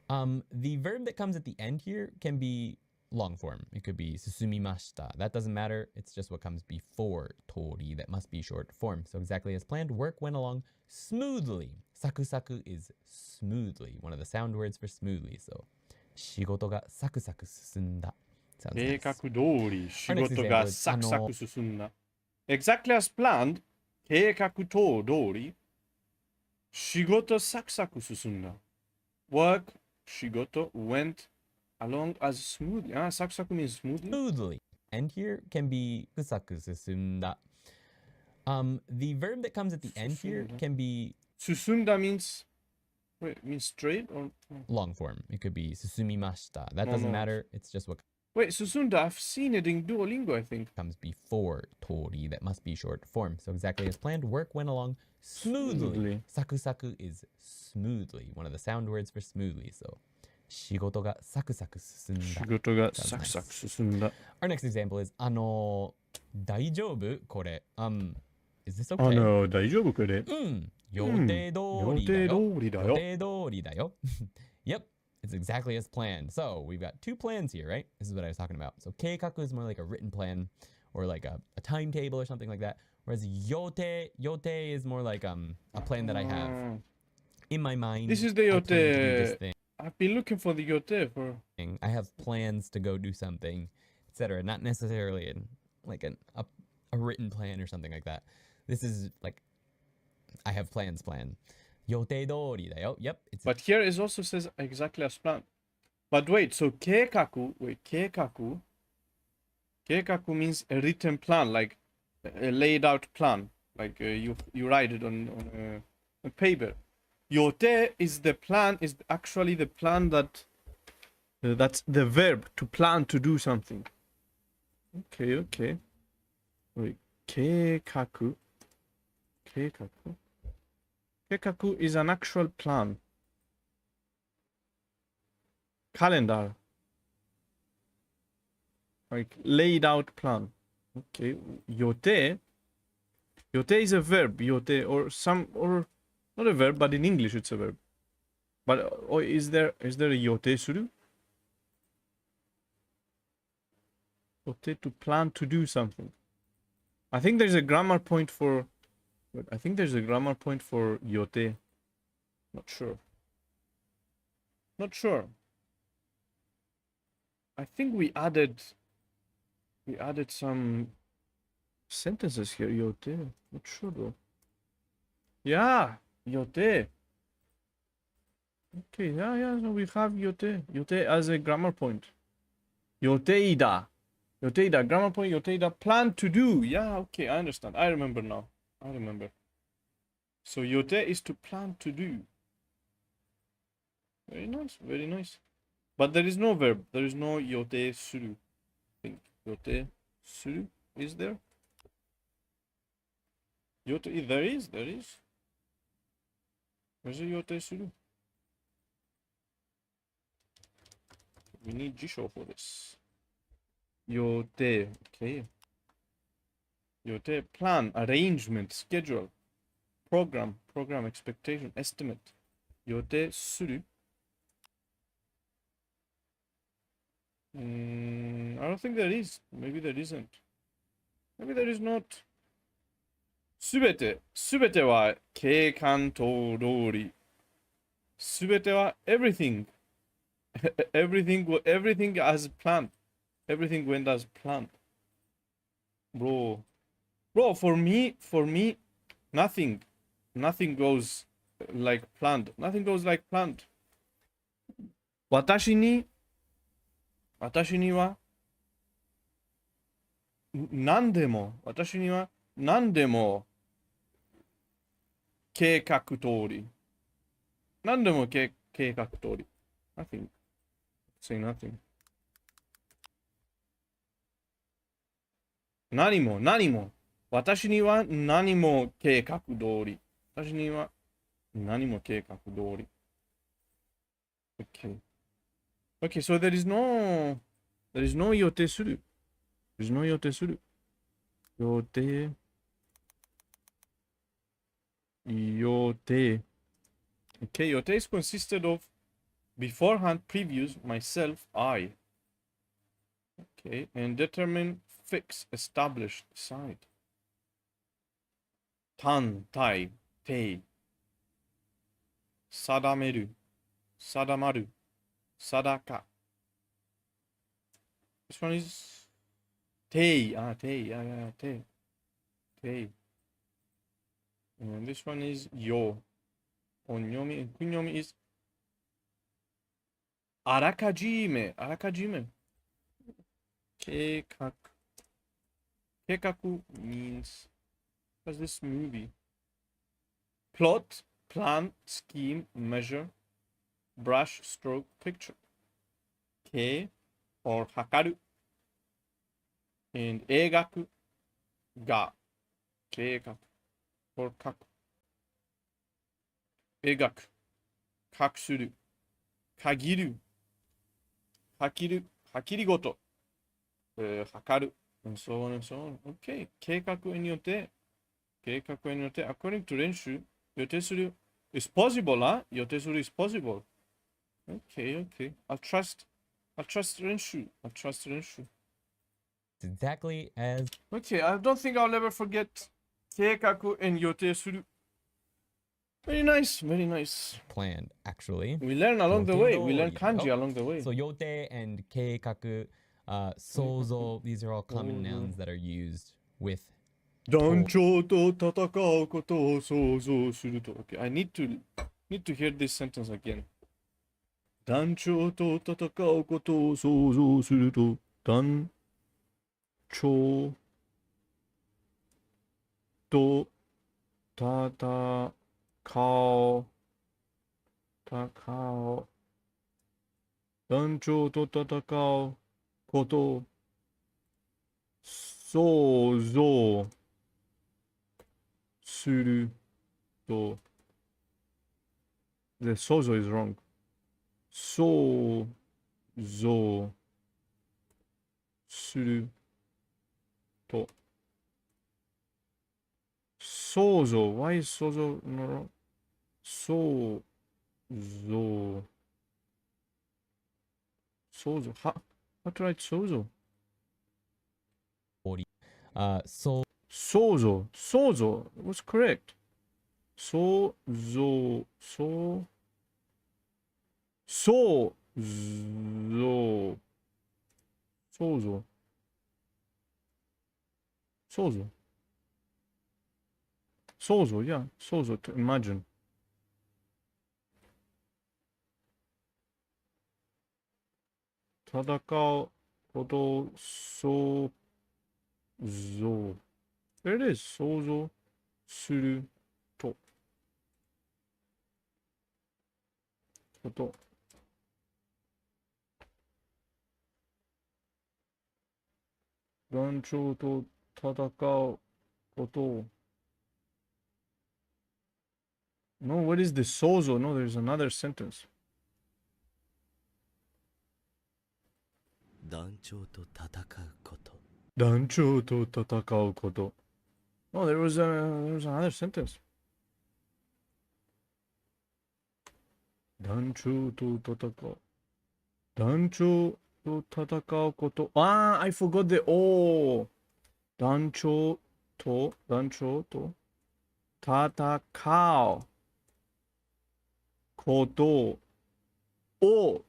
S2: The verb that comes at the end here can be long form. It could be 進みました. That doesn't matter. It's just what comes before 通り that must be short form. So exactly as planned, work went along smoothly. サクサク is smoothly, one of the sound words for smoothly. So 仕事がサクサク進んだ. Sounds
S1: 計
S2: nice.
S1: 画通り仕事がサクサク進んだ。Exactly as planned. 計画と通り仕事サクサク進んだ。Work 仕事 went along as smoothly. Saku saku means smoothly.
S2: Smoothly. And here can be サクサク進んだ. The verb that comes at the end here can be
S1: Susunda means straight or
S2: long form. It could be 進みました. That doesn't matter. It's just what
S1: wait, Susunda, I've seen it in Duolingo, I think.
S2: comes before 通り that must be short form. So exactly as planned, work went along smoothly. Saku saku is smoothly, one of the sound words for smoothly. So 仕事がサクサク進んだ。
S1: 仕事がサクサク進んだ。
S2: Our next example is 大丈夫これ。Is this okay?
S1: 大丈夫これ。
S2: 予定通りだよ。
S1: 予定通りだよ。
S2: 予定通りだよ。Yep, it's exactly as planned. So we've got two plans here, right? This is what I was talking about. So 計画 is more like a written plan or like a timetable or something like that. Whereas 予定 is more like a plan that I have in my mind.
S1: This is the
S2: I plan to do this
S1: yote.
S2: thing.
S1: I've been looking for the yote for.
S2: I have plans to go do something, etc. Not necessarily a written plan or something like that. This is like I have plans plan. 予定通りだよ. Yep.
S1: But here it also says exactly as planned. But wait, so 計画 means a written plan, like a laid out plan. Like you write it on a paper. Yote is the plan, is actually the plan that's the verb to plan to do something. Okay. Wait, 計画 is an actual plan. Calendar. like laid out plan. Okay, yote. Yote is a verb. Yote or not a verb, but in English it's a verb. But is there a yote suru? Yote, to plan to do something. I think there's a grammar point for. I think there's a grammar point for yote. Not sure. Not sure. I think we added some sentences here. Yote. Not sure though. Yeah, yote. Okay, yeah. So we have yote. Yote as a grammar point. Yoteida. Yoteida. Grammar point. Yoteida. Plan to do. Yeah. Okay, I understand. I remember now. I remember. So yote is to plan to do. Very nice. Very nice. But there is no verb. There is no yote suru. I think yote suru is there. Yote. There is. There is. Where's the yote suru? We need Jisho for this. Yote. Okay. Yote. Plan. Arrangement. Schedule. Program. Expectation. Estimate. Yote suru. I don't think there is. Maybe there isn't. Maybe there is not. すべては計画通り。すべては everything. everything as planned. Everything went as planned. Bro, for me, nothing goes like planned. Nothing goes like planned. 私には何でも計画通り。何でも計画通り。Nothing. Say nothing. 何も。私には何も計画通り。私には何も計画通り。Okay. Okay, so there is no yote suru. There's no yote suru. Yote. Okay, yote is consisted of beforehand, previous, myself, I. Okay, and determine, fix, establish, decide. Tan, tai, tei. Sadameru, sadamaru, sadaka. This one is tei. Yeah, tei. And this one is yo. Onyomi and kunyomi is arakajime. Keikaku means, what's this movie? Plot, plan, scheme, measure, brush, stroke, picture. Ke or hakaru. And eigaku ga. Keikaku or kaku. Eigaku. Kakusuru. Kagiru. Hakirigoto. Hakaru. And so on and so on. Okay. Keikakuによって, according to Renshu, yote suru is possible, huh? Yote suru is possible. Okay. I'll trust Renshu.
S2: Exactly as.
S1: Okay, I don't think I'll ever forget keikaku and yote suru. Very nice.
S2: Planned, actually.
S1: We learn along the way. We learn kanji
S2: Oh,
S1: along the way.
S2: So yote and keikaku, sozo, these are all common nouns that are used with.
S1: 団長と戦うことを想像すると。Okay, I need to hear this sentence again. 団長と戦うことを想像すると。団長と戦う。団長と戦うことを想像すると。The sozo is wrong. 想像すすると。想像。Why 想像の想像。想像。How to write 想像
S2: 想
S1: 想像。想像。What's correct? 想像。想像。想像。想像。想像。Yeah. 想像 to imagine. 戦うことを想像。There it is. 想像すると。こと。団長と戦うことを。No, what is this 想像? No, there's another sentence.
S4: 団長と戦うこと。
S1: 団長と戦うこと。No, there was another sentence. 団長と戦う。団長と戦うこと。I forgot the O. 団長と戦うことを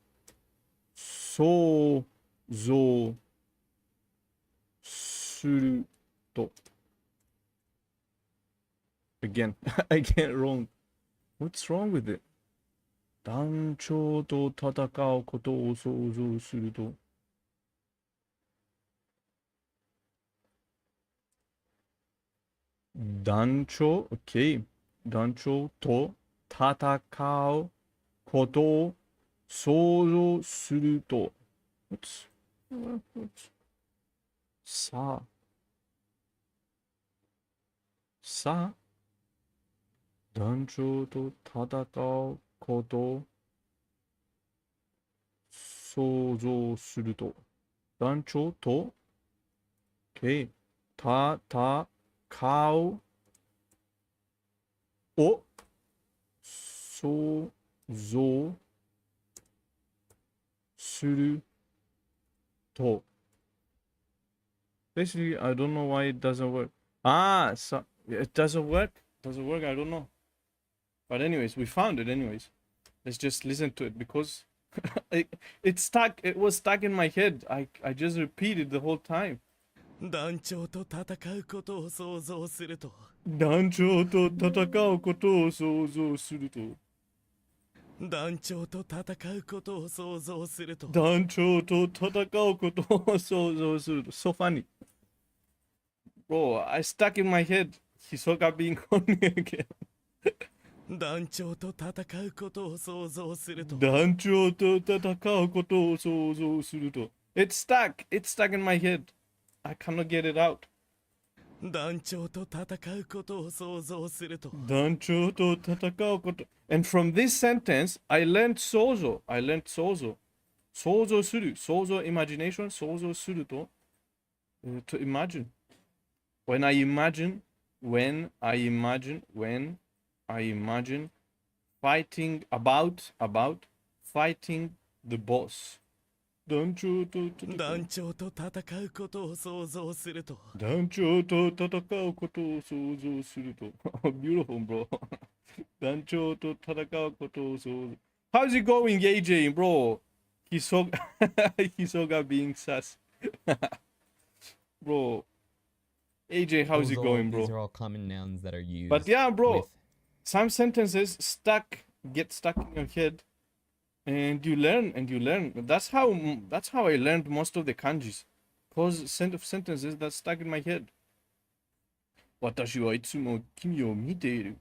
S1: 想像すると。Again, I get wrong. What's wrong with it? 団長と戦うことを想像すると。団長 OK。団長と戦うことを想像すると。さあ、団長と戦うことを想像すると。団長と OK。戦うを想像すると。Basically, I don't know why it doesn't work. It doesn't work. Doesn't work. I don't know. But anyways, we found it. Anyways, let's just listen to it because it's stuck. It was stuck in my head. I just repeated the whole time.
S4: 団長と戦うことを想像すると。
S1: 団長と戦うことを想像すると。
S4: 団長と戦うことを想像すると。
S1: 団長と戦うことを想像すると。So funny. Bro, I stuck in my head. Hisoka being funny again.
S4: 団長と戦うことを想像すると。
S1: 団長と戦うことを想像すると。It's stuck. It's stuck in my head. I cannot get it out.
S4: 団長と戦うことを想像すると。
S1: 団長と戦うこと。And from this sentence, I learned sozo. I learned sozo. 想像する。想像 imagination. 想像すると。To imagine. When I imagine fighting about fighting the boss. 団長と戦う。
S4: 団長と戦うことを想像すると。
S1: 団長と戦うことを想像すると。Beautiful, bro. 団長と戦うことを想像。How's it going, AJ, bro? Hisoga being sus. Bro. AJ, how's it going, bro?
S2: These are all common nouns that are used.
S1: But yeah, bro.
S2: with-
S1: Some sentences get stuck in your head. And you learn. That's how I learned most of the kanjis. Cause sentences that stuck in my head. 私はいつも君を見ている.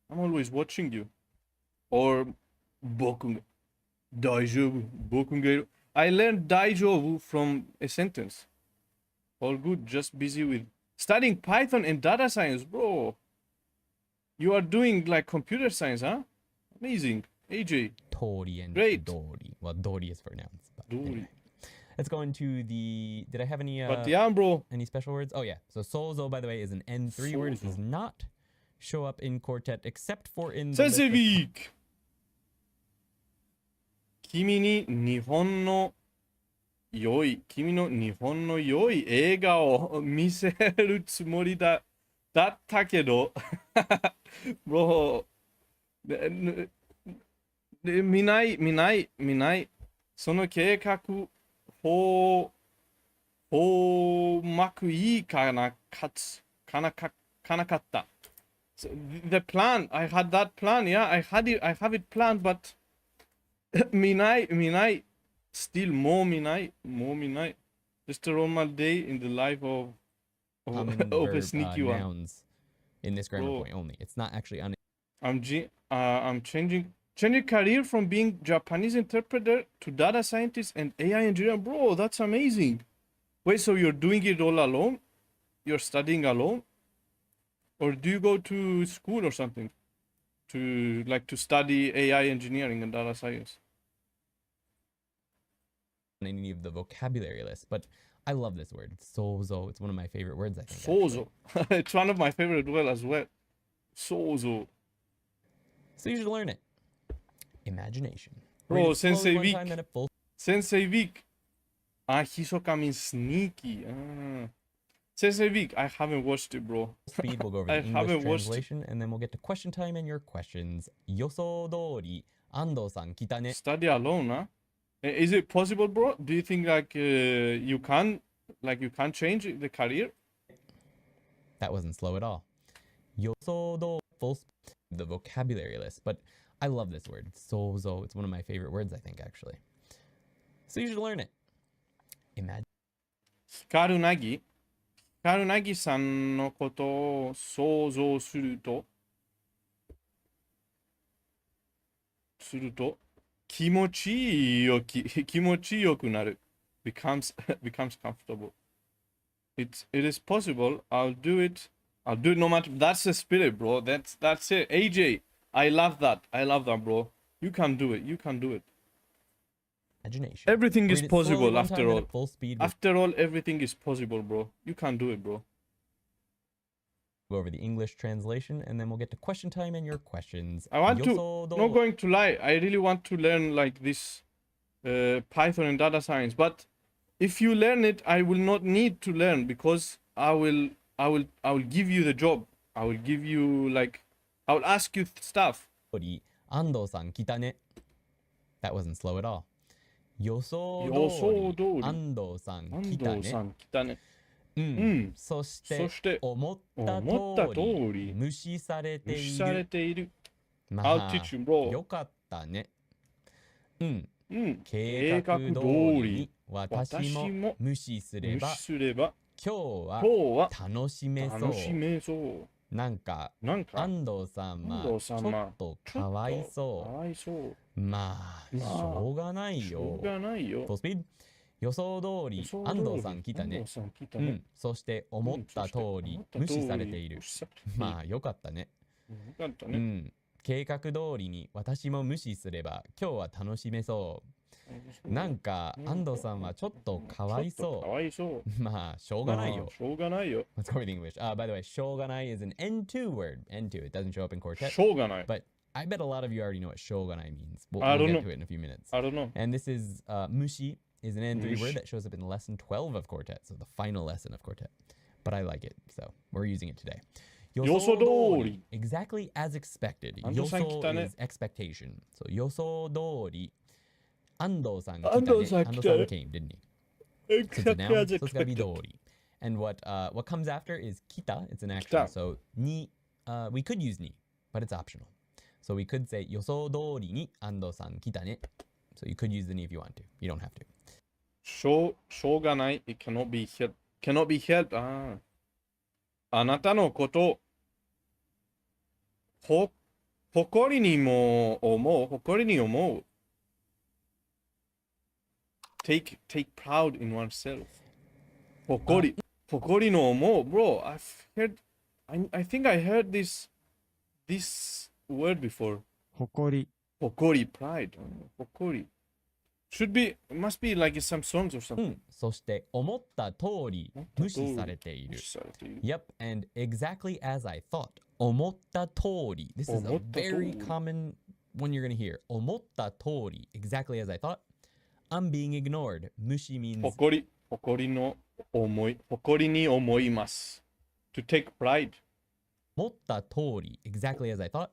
S1: I'm always watching you. Or 僕が大丈夫。僕がいる. I learned 大丈夫 from a sentence. All good, just busy with studying Python and data science, bro. You are doing like computer science, huh? Amazing. AJ.
S2: Tori and
S1: Great.
S2: Dori. Well, Dori is for nouns. But
S1: Dori.
S2: anyway. Let's go into the. Did I have any
S1: But yeah, bro.
S2: any special words? Oh yeah. So sozo, by the way, is an N3 word. It does
S1: Sozo.
S2: not show up in Quartet except for in the
S1: Sensei
S2: list of-
S1: Week! 君の日本の良い映画を見せるつもりだったけど、bro、見ない。その計画、うまくいかなかった。So, the plan, I had that plan, yeah, I have it planned, but 見ない。Still もう見ない。Just a normal day in the life of
S2: common
S1: a
S2: verb,
S1: sneaky one.
S2: nouns in this grammar
S1: Bro.
S2: point only. It's not actually on.
S1: I'm changing career from being Japanese interpreter to data scientist and AI engineer. Bro, that's amazing. Wait, so you're doing it all alone? You're studying alone? Or do you go to school or something to study AI engineering and data science?
S2: Any of the vocabulary list, but I love this word, sozo. It's one of my favorite words, I think.
S1: Sozo. It's one of my favorite as well. Sozo.
S2: So you should learn it. Imagination.
S1: Bro,
S2: Read it slowly
S1: Sensei
S2: one
S1: Vic.
S2: time, then at full
S1: Sensei Vic. Hisoka means sneaky. Sensei Vic, I haven't watched it, bro.
S2: speed. We'll go over
S1: I
S2: the English
S1: haven't watched it.
S2: translation, and then we'll get to question time and your questions. Yosodori, Ando-san, kitane.
S1: Study alone, huh? Is it possible, bro? Do you think you can change the career?
S2: That wasn't slow at all. Yosodo, full speed. The vocabulary list, but I love this word, sozo. It's one of my favorite words, I think, actually. So you should learn it. Imagine.
S1: 光なぎさんのことを想像すると気持ちよくなる becomes comfortable. It is possible. I'll do it no matter. That's the spirit, bro. That's it. AJ, I love that, bro. You can do it.
S2: Imagination.
S1: Everything is
S2: Read it slowly
S1: possible
S2: one
S1: after
S2: time, then
S1: all.
S2: at full speed.
S1: After all, everything is possible, bro. You can do it, bro.
S2: Go over the English translation, and then we'll get to question time and your questions.
S1: I want to,
S2: Yosodo-
S1: not going to lie, I really want to learn like this Python and data science. But if you learn it, I will not need to learn because I will give you the job. I will give you I will ask you stuff.
S2: Ando-san, kitane. That wasn't slow at all. Yosodori,
S1: 予想通り
S2: Ando-san,
S1: 安
S2: kitane.
S1: 藤さん来たね。
S2: そして
S1: そして
S2: 思った
S1: 思った通
S2: 通り
S1: り
S2: 無視されてい
S1: 無視され
S2: る。
S1: ている。
S2: ま
S1: I'll
S2: あ
S1: teach you, bro.
S2: よかったね。
S1: 計画通
S2: 計画通り
S1: り
S2: に私
S1: 私
S2: も
S1: も
S2: 無視すれ
S1: 無
S2: ば
S1: 視すれば
S2: 今
S1: 今
S2: 日
S1: 日は
S2: は楽しめそう。
S1: 楽しめそう。
S2: なんか
S1: なんか
S2: 安藤さんは
S1: 安藤さんは
S2: ちょっとかわい
S1: か
S2: そ
S1: わいそう。
S2: う。まあしょうがない
S1: しょ
S2: よ
S1: う。がないよ。
S2: フルスピード。予想通り安藤さん来たね
S1: 安。藤さん来たね。
S2: そして思った通り無視されている。まあよかったね。
S1: よかったね。
S2: 計画通りに私も無視すれば今日は楽しめそう。なんか安藤さんはちょっとかわい
S1: ちょっとか
S2: そ
S1: わいそう。
S2: う。まあしょうがないよ。
S1: しょうがないよ。
S2: Let's go with English. By the way, しょうがない is an N2 word. N2. It doesn't show up in Quartet.
S1: しょうがない。
S2: But I bet a lot of you already know what しょうがない means. We'll,
S1: I
S2: we'll
S1: don't
S2: get
S1: know.
S2: to it in a few minutes.
S1: I don't know.
S2: And this is mushi is an N3
S1: Mushi.
S2: word that shows up in lesson 12 of Quartet. So the final lesson of Quartet. But I like it. So we're using it today. 予
S1: 想通り
S2: Exactly as expected.
S1: 安藤さん来たね。
S2: 予想 is expectation. So 予想通り安藤さん来たね。
S1: 安藤さん来たね。
S2: 安藤さん came, didn't he? So it's a noun, so it's gotta be 通り. And what comes after is kita. It's an action.
S1: 来た。
S2: So ni, we could use ni, but it's optional. So we could say 予想通りに安藤さん来たね. So you could use the ni if you want to. You don't have to.
S1: しょうがない。It cannot be helped. Cannot be helped. あなたのこと誇りに思う。Take proud in oneself. 誇りの思う。Bro, I think I heard this word before.
S5: 誇り、
S1: 誇り pride. 誇り。must be like in some songs or
S2: う
S1: something.
S2: ん。そして、思った通り無視されている。Yep, and exactly as I thought. 思った通り。This is a
S1: 思った通り。
S2: very common one you're going to hear. 思った通り。Exactly as I thought. I'm being ignored. 無視 means
S1: 誇りに思います。To take pride.
S2: 思った通り。Exactly as I thought.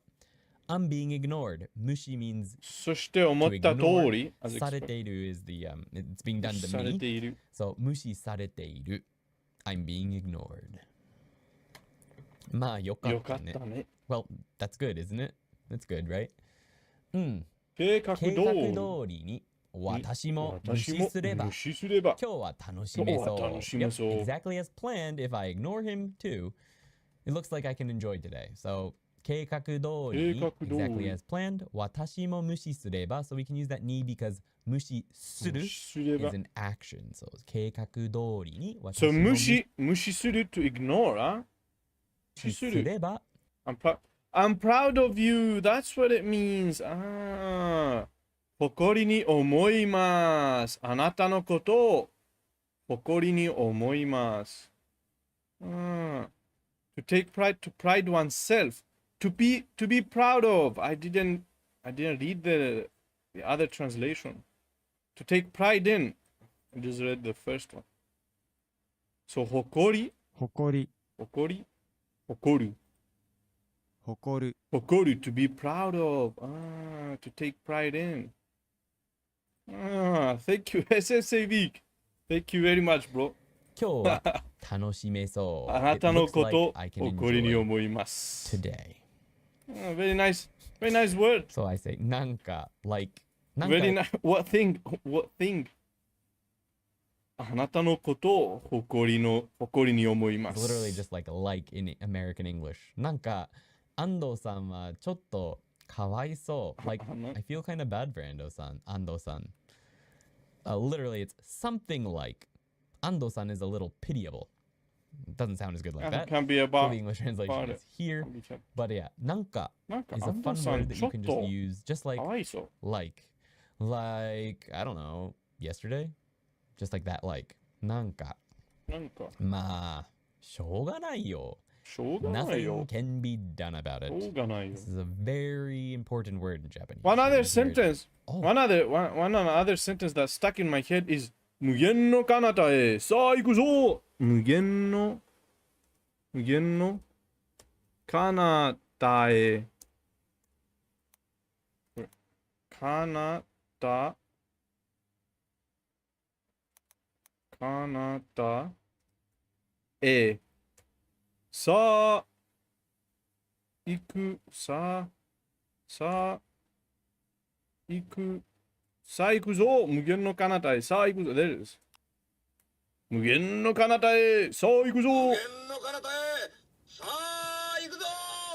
S2: I'm being ignored. 無視 means
S1: そして思った通り、
S2: されている is the it's being done
S1: さ
S2: to
S1: れ
S2: me.
S1: ている。
S2: So 無視されている。I'm being ignored. まあよか
S1: よ
S2: ったね。
S1: かったね。
S2: Well, that's good, isn't it? That's good, right? うん。
S1: 計画通
S2: 計画
S1: り。
S2: 通りに私も無視
S1: 私も
S2: すれば
S1: 無視すれば。
S2: 今日は楽しめそう。
S1: 今日は楽しめそう。
S2: Yep, exactly as planned. If I ignore him too, it looks like I can enjoy today. So 計画通りに
S1: 計画通り。
S2: exactly as planned. 私も無視すれば So we can use that ni because 無視する
S1: 無視すれば
S2: is an action. So 計画通りに私
S1: So
S2: も
S1: 無視する to ignore, huh?
S2: 無視すれば
S1: I'm proud of you. That's what it means. 誇りに思います。あなたのことを誇りに思います。To take pride, to pride oneself, to be proud of. I didn't read the other translation. To take pride in. I just read the first one. So 誇り
S5: 誇る
S1: to be proud of. To take pride in. Thank you, SSAV. Thank you very much, bro.
S2: 今日は楽しめそう。
S1: あなたのこと
S2: It looks like I can
S1: 誇りに
S2: enjoy
S1: 思います。
S2: today.
S1: Very nice word.
S2: So I say なんか like なんか
S1: Very nice. What thing? あなたのことを誇りに思いま
S2: It's
S1: す。
S2: literally just like in American English. なんか安藤さんはちょっとかわいそう。Like I feel kind of bad for 安藤さん。Literally it's something like 安藤さん is a little pitiable. It doesn't sound as good like that.
S1: Can be
S2: So
S1: about
S2: the English translation is here. But yeah, なんか
S1: なんか
S2: is a
S1: 安
S2: fun
S1: 藤さん
S2: word that
S1: ち
S2: you
S1: ょっ
S2: can
S1: と
S2: just use just
S1: か
S2: like
S1: わいそう
S2: like I don't know, yesterday? Just like that like なんか
S1: なんか
S2: まあしょうがないよ。
S1: しょうがないよ
S2: Nothing can be done about
S1: しょ
S2: it.
S1: うがないよ
S2: This is a very important word in Japanese.
S1: One other
S2: It's very-
S1: sentence.
S2: Oh.
S1: One other sentence that stuck in my head is 無限の彼方へさあ行くぞ無限の彼方へ彼方へさあ行くさあ行くさあ行くぞ無限の彼方へさあ行くぞ There it is 無限の彼方へさあ行くぞ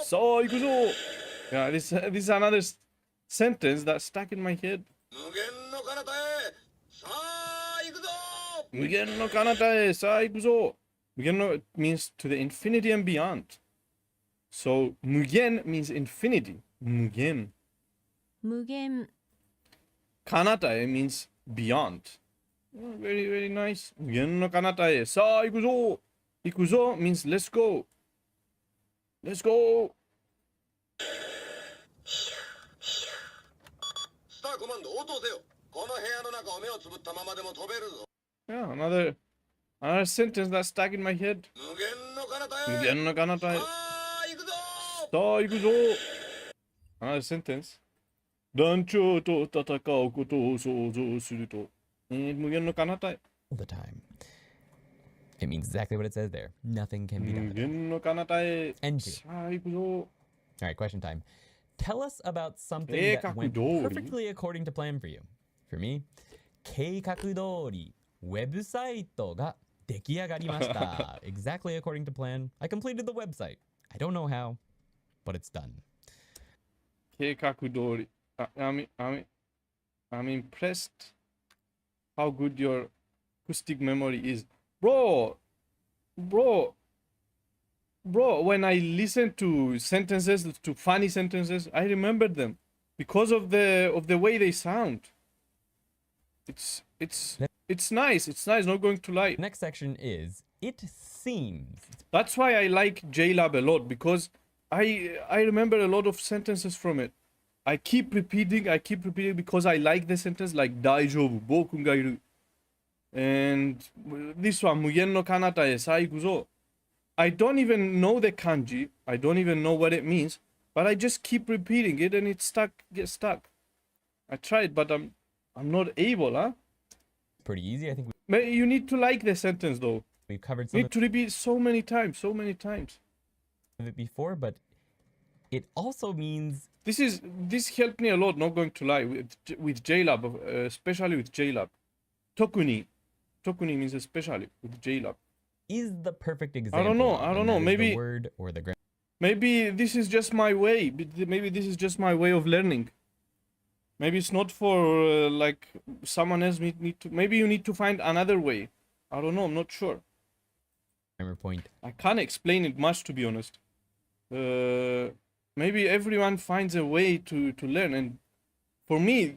S1: さあ行くぞ Yeah, this is another sentence that stuck in my head 無限の彼方へさあ行くぞ無限の means to the infinity and beyond. So 無限 means infinity. 無限。
S6: 無限
S1: 彼方へ means beyond. Oh, very, very nice. 無限の彼方へさあ行くぞ行くぞ means let's go. Let's go.
S7: スターコマンド応答せよ。この部屋の中を目をつぶったままでも飛べるぞ。
S1: Yeah, another sentence that stuck in my head.
S7: 無限の彼方へ。
S1: 無限の彼方へ。
S7: さあ行くぞ。
S1: さあ行くぞ Another sentence. 団長と戦うことを想像すると。無限の彼方へ。
S2: all the time. It means exactly what it says there. Nothing can be
S1: 無
S2: done. about it.
S1: 限の彼方へ。
S2: And two.
S1: さあ行くぞ
S2: All right, question time. Tell us about something
S1: 計
S2: that
S1: 画
S2: went
S1: 通り
S2: perfectly according to plan for you. For me, 計画通りウェブサイトが出来上がりました。Exactly according to plan. I completed the website. I don't know how, but it's done.
S1: 計画通り。I'm impressed how good your acoustic memory is. Bro, when I listen to sentences, to funny sentences, I remember them because of the way they sound. It's nice. It's nice. Not going to lie.
S2: Next section is it seems.
S1: That's why I like JLab a lot, because I remember a lot of sentences from it. I keep repeating because I like the sentence, like daijoubu, bokun ga iru. And this one, mugen no kanata e saiku zo. I don't even know the kanji. I don't even know what it means, but I just keep repeating it and it gets stuck. I tried, but I'm not able, huh?
S2: Pretty easy. I think
S1: You need to like the sentence though.
S2: we've covered
S1: You
S2: some
S1: need to repeat so many times.
S2: of it before, but it also means
S1: This helped me a lot, not going to lie, with JLab, especially with JLab. Tokiny means especially with JLab.
S2: is the perfect example.
S1: I don't know.
S2: and that is
S1: Maybe
S2: the word or the grammar.
S1: Maybe this is just my way. Maybe this is just my way of learning. Maybe it's not for like someone else need to. Maybe you need to find another way. I don't know. I'm not sure.
S2: Point.
S1: I can't explain it much, to be honest. Maybe everyone finds a way to learn, and for me,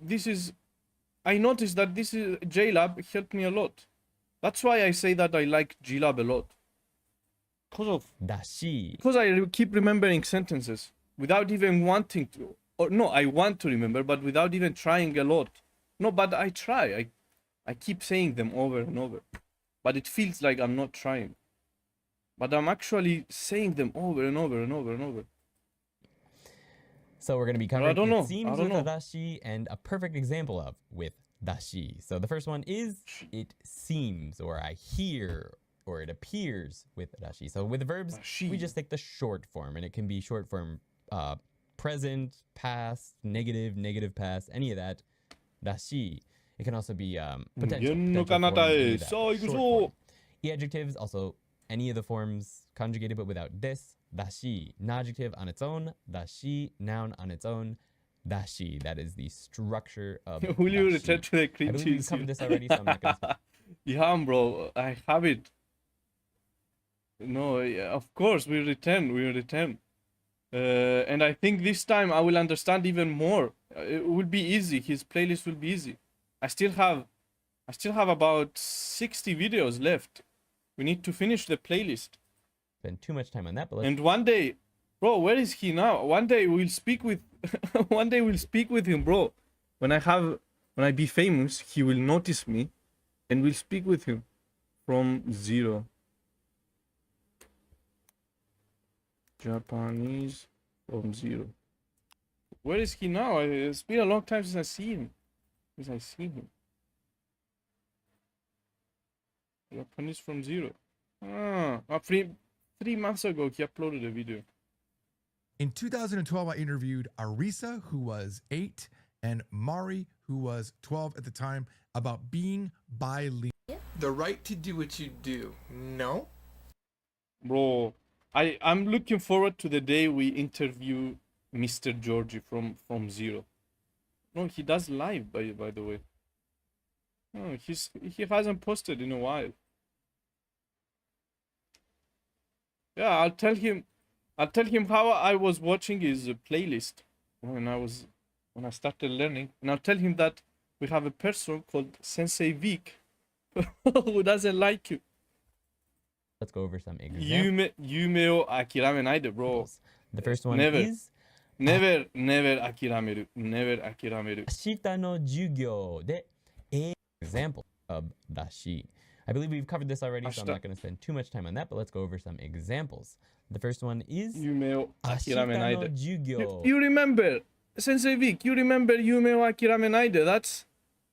S1: I noticed that this is JLab helped me a lot. That's why I say that I like JLab a lot.
S2: Dashi.
S1: Because I keep remembering sentences without even wanting to. Or no, I want to remember, but without even trying a lot. No, but I try. I keep saying them over and over. But it feels like I'm not trying. But I'm actually saying them over and over and over and over.
S2: So we're going to be covering
S1: I don't know.
S2: it seems with a dashi and a perfect example of with dashi. So the first one is it seems, or I hear, or it appears with dashi. So with verbs,
S1: Dashi.
S2: we just take the short form, and it can be short form present, past, negative past, any of that. Dashi. It can also be potential form, any of that, short form. Adjectives, also any of the forms conjugated but without this. Dashi. Adjective on its own. Dashi. Noun on its own. Dashi. That is the structure of
S1: Will you
S2: dashi.
S1: return to the
S2: I
S1: cream
S2: believe we've
S1: cheese?
S2: covered this already, so I'm not going to
S1: Yeah, bro. I have it. No, yeah, of course we return. And I think this time I will understand even more. It will be easy. His playlist will be easy. I still have about 60 videos left. We need to finish the playlist.
S2: spend too much time on that, but let's
S1: And one day, bro, where is he now? One day we'll speak with him, bro. When I be famous, he will notice me and we'll speak with him from zero. Japanese from zero. Where is he now? It's been a long time since I see him. Japanese from zero. 3 months ago, he uploaded a video.
S5: In 2012, I interviewed Arisa, who was 8, and Mari, who was 12 at the time, about being bilingual.
S8: The right to do what you do. No?
S1: Bro, I'm looking forward to the day we interview Mr. Georgie from Zero. No, he does live, by the way. No, he hasn't posted in a while. Yeah, I'll tell him how I was watching his playlist when I started learning, and I'll tell him that we have a person called Sensei Vic who doesn't like you.
S2: let's go over some examples.
S1: Yume o akiramenai, bro.
S2: The first one
S1: Never.
S2: is
S1: Never akirameru. Never akirameru.
S2: Ashita no jugyo de example of dashi. I believe we've covered this already, so I'm not going to spend too much time on that, but let's go over some examples. The first one is
S1: Yume o
S2: Ashita no
S1: akiramenai.
S2: jugyo.
S1: You remember, Sensei Vic, you remember Yume o akiramenai.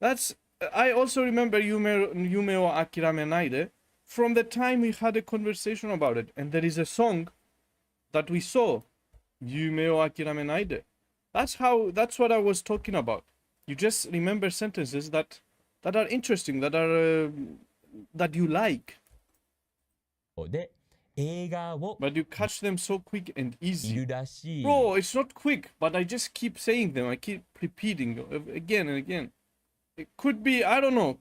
S1: That's I also remember Yume o akiramenai from the time we had a conversation about it. And there is a song that we saw, Yume o akiramenai. That's what I was talking about. You just remember sentences that are interesting, that you like.
S2: で、映画を
S1: But you catch them so quick and
S2: 見
S1: easy.
S2: るらしい。
S1: Bro, it's not quick, but I just keep saying them. I keep repeating again and again. It could be, I don't know.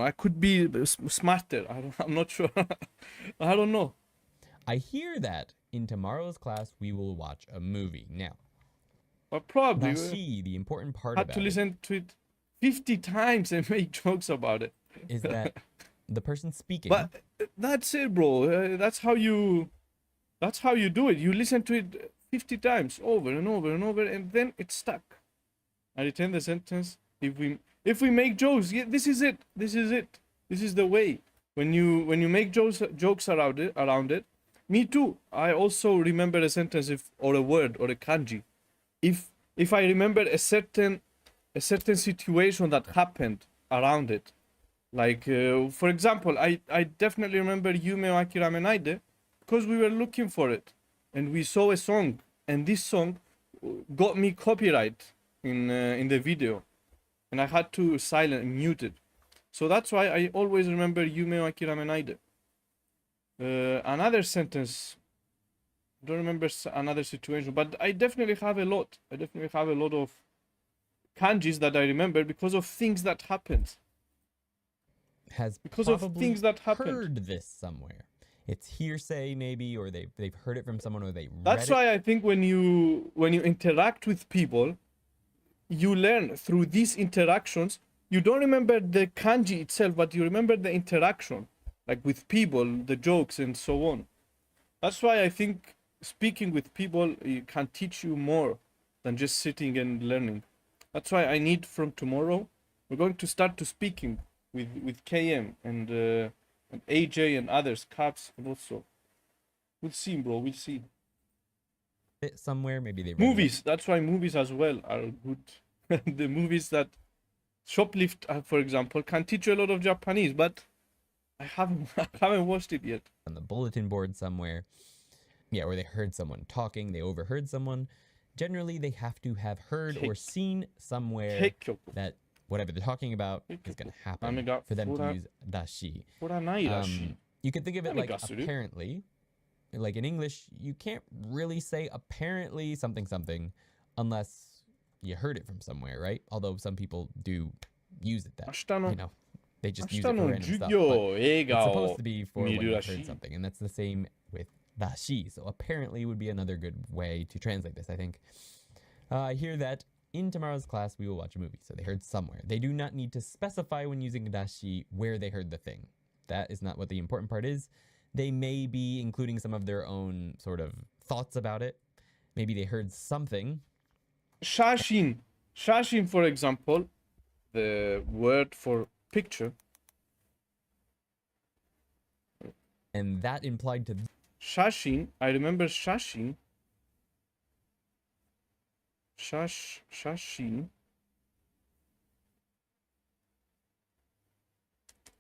S1: I could be smarter. I'm not sure. I don't know.
S2: I hear that in tomorrow's class we will watch a movie. Now,
S1: But probably
S2: dashi, the important part
S1: had
S2: about
S1: to
S2: it.
S1: listen to it 50 times and make jokes about it.
S2: Is that the person speaking?
S1: But that's it, bro. That's how you do it. You listen to it 50 times over and over and over, and then it's stuck. I return the sentence. If we make jokes, yeah, this is it. This is the way. When you make jokes around it. Me too. I also remember a sentence or a word or a kanji. If I remember a certain situation that happened around it, like for example, I definitely remember Yume wa Akiramenaide because we were looking for it and we saw a song, and this song got me copyright in the video, and I had to mute it. So that's why I always remember Yume wa Akiramenaide. Another sentence, I don't remember another situation, but I definitely have a lot. I definitely have a lot of kanjis that I remember because of things that happened. Because of things that happened.
S2: Heard this somewhere. It's hearsay maybe, or they've heard it from someone, or they read
S1: That's why I think when you interact with people, you learn through these interactions. You don't remember the kanji itself, but you remember the interaction, like with people, the jokes, and so on. That's why I think speaking with people can teach you more than just sitting and learning. That's why I need from tomorrow, we're going to start to speaking with KM and AJ and others, Caps, and also. We'll see, bro, we'll see.
S2: it somewhere, maybe they read
S1: Movies, that's why movies as well are good. The movies that Shoplift, for example, can teach you a lot of Japanese, but I haven't watched it yet.
S2: on the bulletin board somewhere. Yeah, or they heard someone talking, they overheard someone. Generally, they have to have heard or seen somewhere that whatever they're talking about is going to happen for them to use dashi. You can think of it like apparently. Like in English, you can't really say apparently something something unless you heard it from somewhere, right? Although some people do use it that, you know, they just use it for random stuff. But it's supposed to be for when you heard something, and that's the same with dashi. So apparently would be another good way to translate this, I think. I hear that in tomorrow's class we will watch a movie. So they heard somewhere. They do not need to specify when using dashi where they heard the thing. That is not what the important part is. They may be including some of their own sort of thoughts about it. Maybe they heard something.
S1: Shashin, for example, the word for picture.
S2: And that implied to...
S1: Shashin, I remember Shashin. Shashin.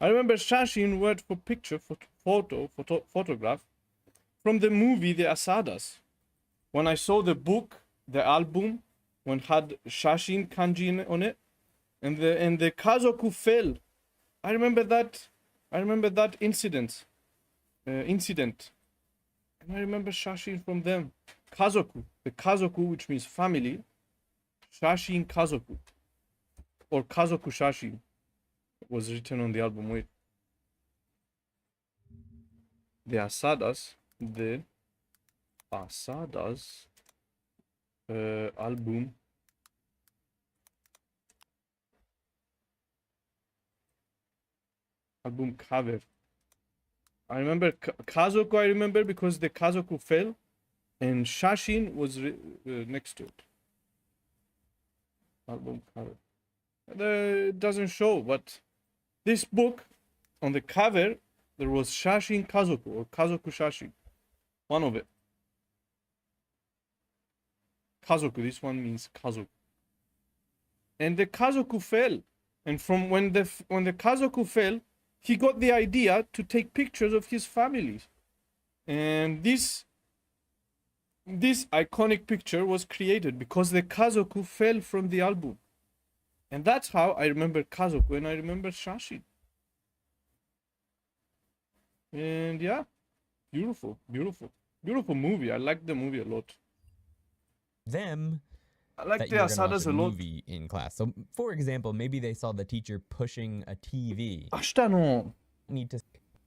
S1: I remember Shashin, word for picture, photograph, from the movie The Asadas. When I saw the book, the album, when it had Shashin kanji on it, and the Kazoku fell. I remember that incident. And I remember Shashin from them. Kazoku, the Kazoku, which means family. Shashin Kazoku, or Kazoku Shashin, was written on the album. Wait, the Asadas album. Album cover. I remember Kazoku. I remember because the Kazoku fell, and Shashin was next to it. Album cover. It doesn't show, but this book, on the cover, there was Shashin Kazoku or Kazoku Shashin. One of it. Kazoku. This one means Kazoku. And the Kazoku fell, and from when the Kazoku fell, he got the idea to take pictures of his family. And this iconic picture was created because the Kazoku fell from the album. And that's how I remember Kazoku and I remember Shashin. And yeah, beautiful movie. I like the movie a lot. I like the Asadas a lot.
S2: Movie in class. So, for example, maybe they saw the teacher pushing a TV. Need to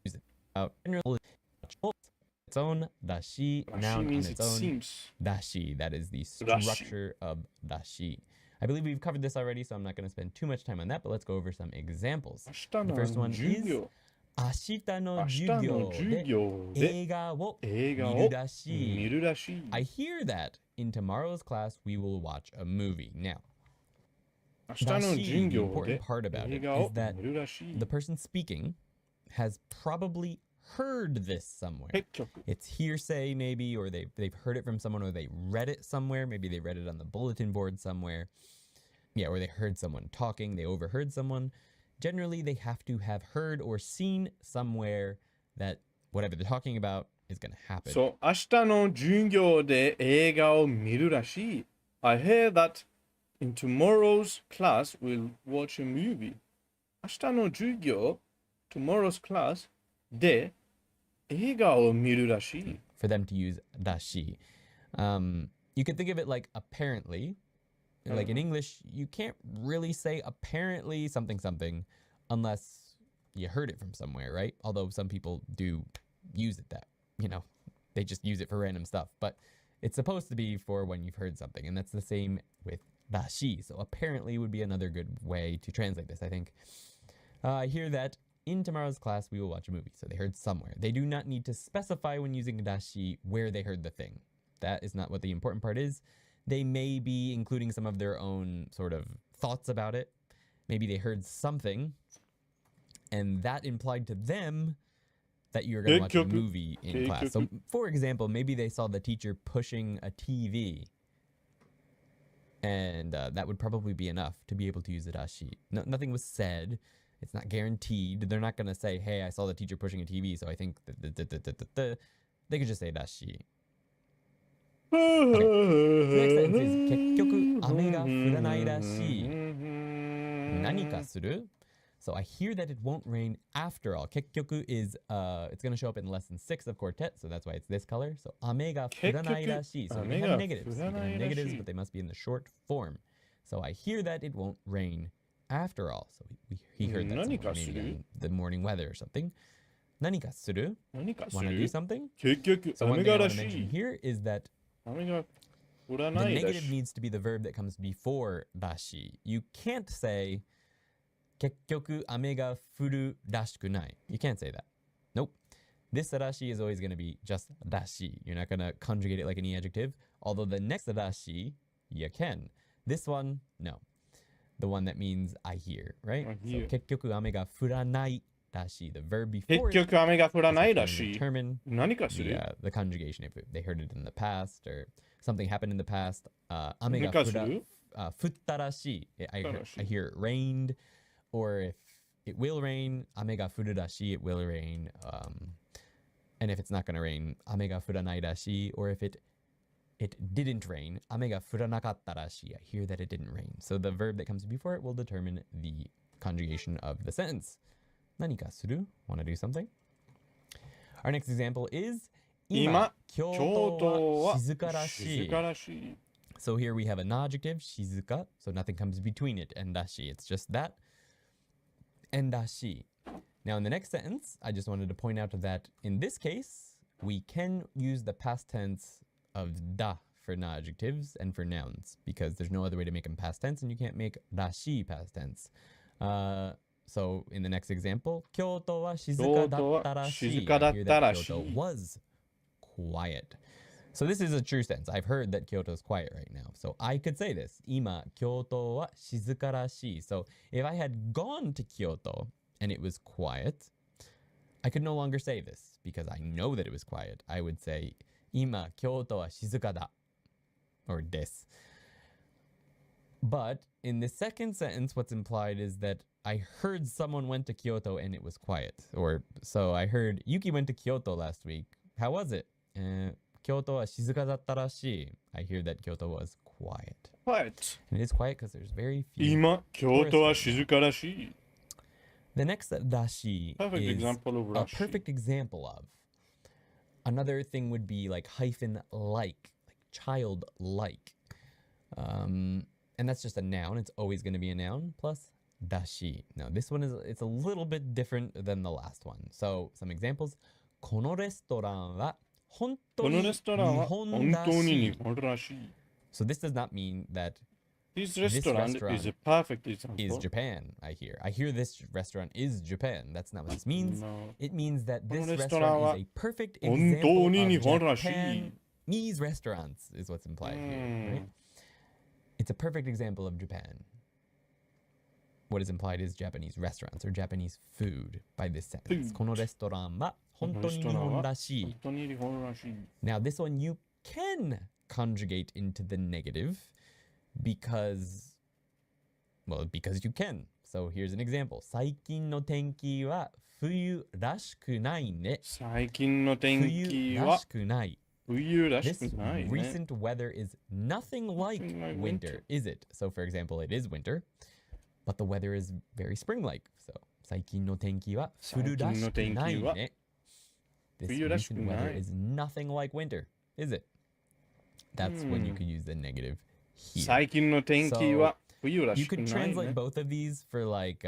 S2: use it out. Its own dashi, noun on its own. Dashi, that is the structure of dashi. I believe we've covered this already, so I'm not going to spend too much time on that, but let's go over some examples.
S1: 明日
S2: The
S1: の
S2: first one
S1: 授
S2: is
S1: 業。
S2: 明日の
S1: 明日
S2: 授
S1: の
S2: 業
S1: 授
S2: で
S1: 業で
S2: 映画を
S1: 映画を
S2: 見るらしい。
S1: 見るらしい。
S2: I hear that in tomorrow's class we will watch a movie. Now,
S1: 明日の授
S2: the
S1: 業
S2: important
S1: で
S2: part about
S1: 映
S2: it
S1: 画
S2: is
S1: を
S2: that
S1: 見るらしい。
S2: the person speaking has probably heard this somewhere.
S1: 結局。
S2: It's hearsay maybe, or they've heard it from someone, or they read it somewhere. Maybe they read it on the bulletin board somewhere. Yeah, or they heard someone talking, they overheard someone. Generally, they have to have heard or seen somewhere that whatever they're talking about is going to happen.
S1: そう、明日の授業で映画を見るらしい。I hear that in tomorrow's class we'll watch a movie. 明日の授業、tomorrow's class で映画を見るらしい。
S2: For them to use dashi. You could think of it like apparently. Like in English, you can't really say apparently something something unless you heard it from somewhere, right? Although some people do use it that, they just use it for random stuff. But it's supposed to be for when you've heard something. And that's the same with dashi. So apparently would be another good way to translate this, I think. I hear that in tomorrow's class, we will watch a movie. So they heard somewhere. They do not need to specify when using dashi where they heard the thing. That is not what the important part is. They may be including some of their own sort of thoughts about it. Maybe they heard something, and that implied to them that you're going to watch a movie in class. So, for example, maybe they saw the teacher pushing a TV, and that would probably be enough to be able to use the dashi. No, nothing was said. It's not guaranteed. They're not going to say, hey, I saw the teacher pushing a TV, so I think they could just say dashi. Okay. The next sentence is 結局雨が降らないらしい。何かする? So I hear that it won't rain after all. 結局 is it's going to show up in lesson 6 of Quartet, so that's why it's this color. So 雨が降らないらしい. So we have negatives. You can have negatives, but they must be in the short form. So I hear that it won't rain after all. So he heard that somewhere, maybe on the morning weather or something. 何かする? Want to do something?
S1: 結局
S2: So one
S1: 雨
S2: thing I
S1: が
S2: want
S1: ら
S2: to
S1: し
S2: mention
S1: い。
S2: here is that
S1: 雨が降ら
S2: the
S1: ないら
S2: negative
S1: しい。
S2: needs to be the verb that comes before dashi. You can't say 結局雨が降るらしくない. You can't say that. Nope. This dashi is always going to be just dashi. You're not going to conjugate it like any adjective. Although the next dashi, you can. This one, no. The one that means I hear, right?
S1: I hear.
S2: So 結局雨が降らないらしい. The verb before
S1: 結
S2: it
S1: 局雨が降らない
S2: is
S1: ら
S2: going
S1: し
S2: to
S1: い。
S2: determine
S1: 何かする
S2: the conjugation if they heard it in the past or something happened in the past. 雨が
S1: 何かする
S2: 降ったらしい. I hear it rained, or if it will rain, 雨が降るらしい, it will rain. And if it's not going to rain, 雨が降らないらしい, or if it didn't rain, 雨が降らなかったらしい. I hear that it didn't rain. So the verb that comes before it will determine the conjugation of the sentence. 何かする? Want to do something? Our next example is 今京都は静からしい. So here we have an adjective, 静か, so nothing comes between it and らしい. It's just that and らしい. Now in the next sentence, I just wanted to point out that in this case, we can use the past tense of da for non-adjectives and for nouns because there's no other way to make them past tense and you can't make らしい past tense. So in the next example, 京都は静かだったらしい. I hear that Kyoto was quiet. So this is a true sentence. I've heard that Kyoto is quiet right now. So I could say this. 今、京都は静からしい. So if I had gone to Kyoto and it was quiet, I could no longer say this because I know that it was quiet. I would say 今、京都は静かだ. Or des. But in the second sentence, what's implied is that I heard someone went to Kyoto and it was quiet. Or so I heard Yuki went to Kyoto last week. How was it? Kyoto wa shizuka datta rashii. I hear that Kyoto was quiet.
S1: Quiet.
S2: And it is quiet because there's very few.
S1: 今、京都は静からしい。
S2: The next dashi
S1: Perfect
S2: is
S1: example of
S2: a
S1: rashi.
S2: perfect example of. Another thing would be like hyphen like childlike. And that's just a noun. It's always going to be a noun plus dashi. Now this one it's a little bit different than the last one. So some examples. このレストランは本当に日本らしい. So this does not mean that
S1: This
S2: This
S1: restaurant is a perfect example.
S2: is Japan, I hear. I hear this restaurant is Japan. That's not what this means.
S1: No.
S2: It means that this
S1: このレストランは
S2: restaurant is a perfect
S1: 本
S2: example
S1: 当
S2: of
S1: に日本らしい。
S2: Japanese restaurants is what's implied here, right? It's a perfect example of Japan. What is implied is Japanese restaurants or Japanese food by this sentence.
S1: Food.
S2: このレストランは本当に日本らしい。
S1: 本当に日本らしい。
S2: Now, this one you can conjugate into the negative because you can. So here's an example. 最近の天気は冬らしくないね。
S1: 最近の天気
S2: 冬ら
S1: は
S2: しくない。
S1: 冬らし
S2: This
S1: くないね。
S2: recent weather is nothing like
S1: Nothing like
S2: winter,
S1: winter.
S2: is it? So, for example, it is winter, but the weather is very spring-like. So, 最近の天気は冬らしくないね。This
S1: 冬らしく
S2: recent
S1: ない
S2: weather is nothing like winter, is it? That's when you could use the negative here.
S1: 最近の天気は冬ら
S2: You
S1: しく
S2: could
S1: ない
S2: translate
S1: ね。
S2: both of these for like,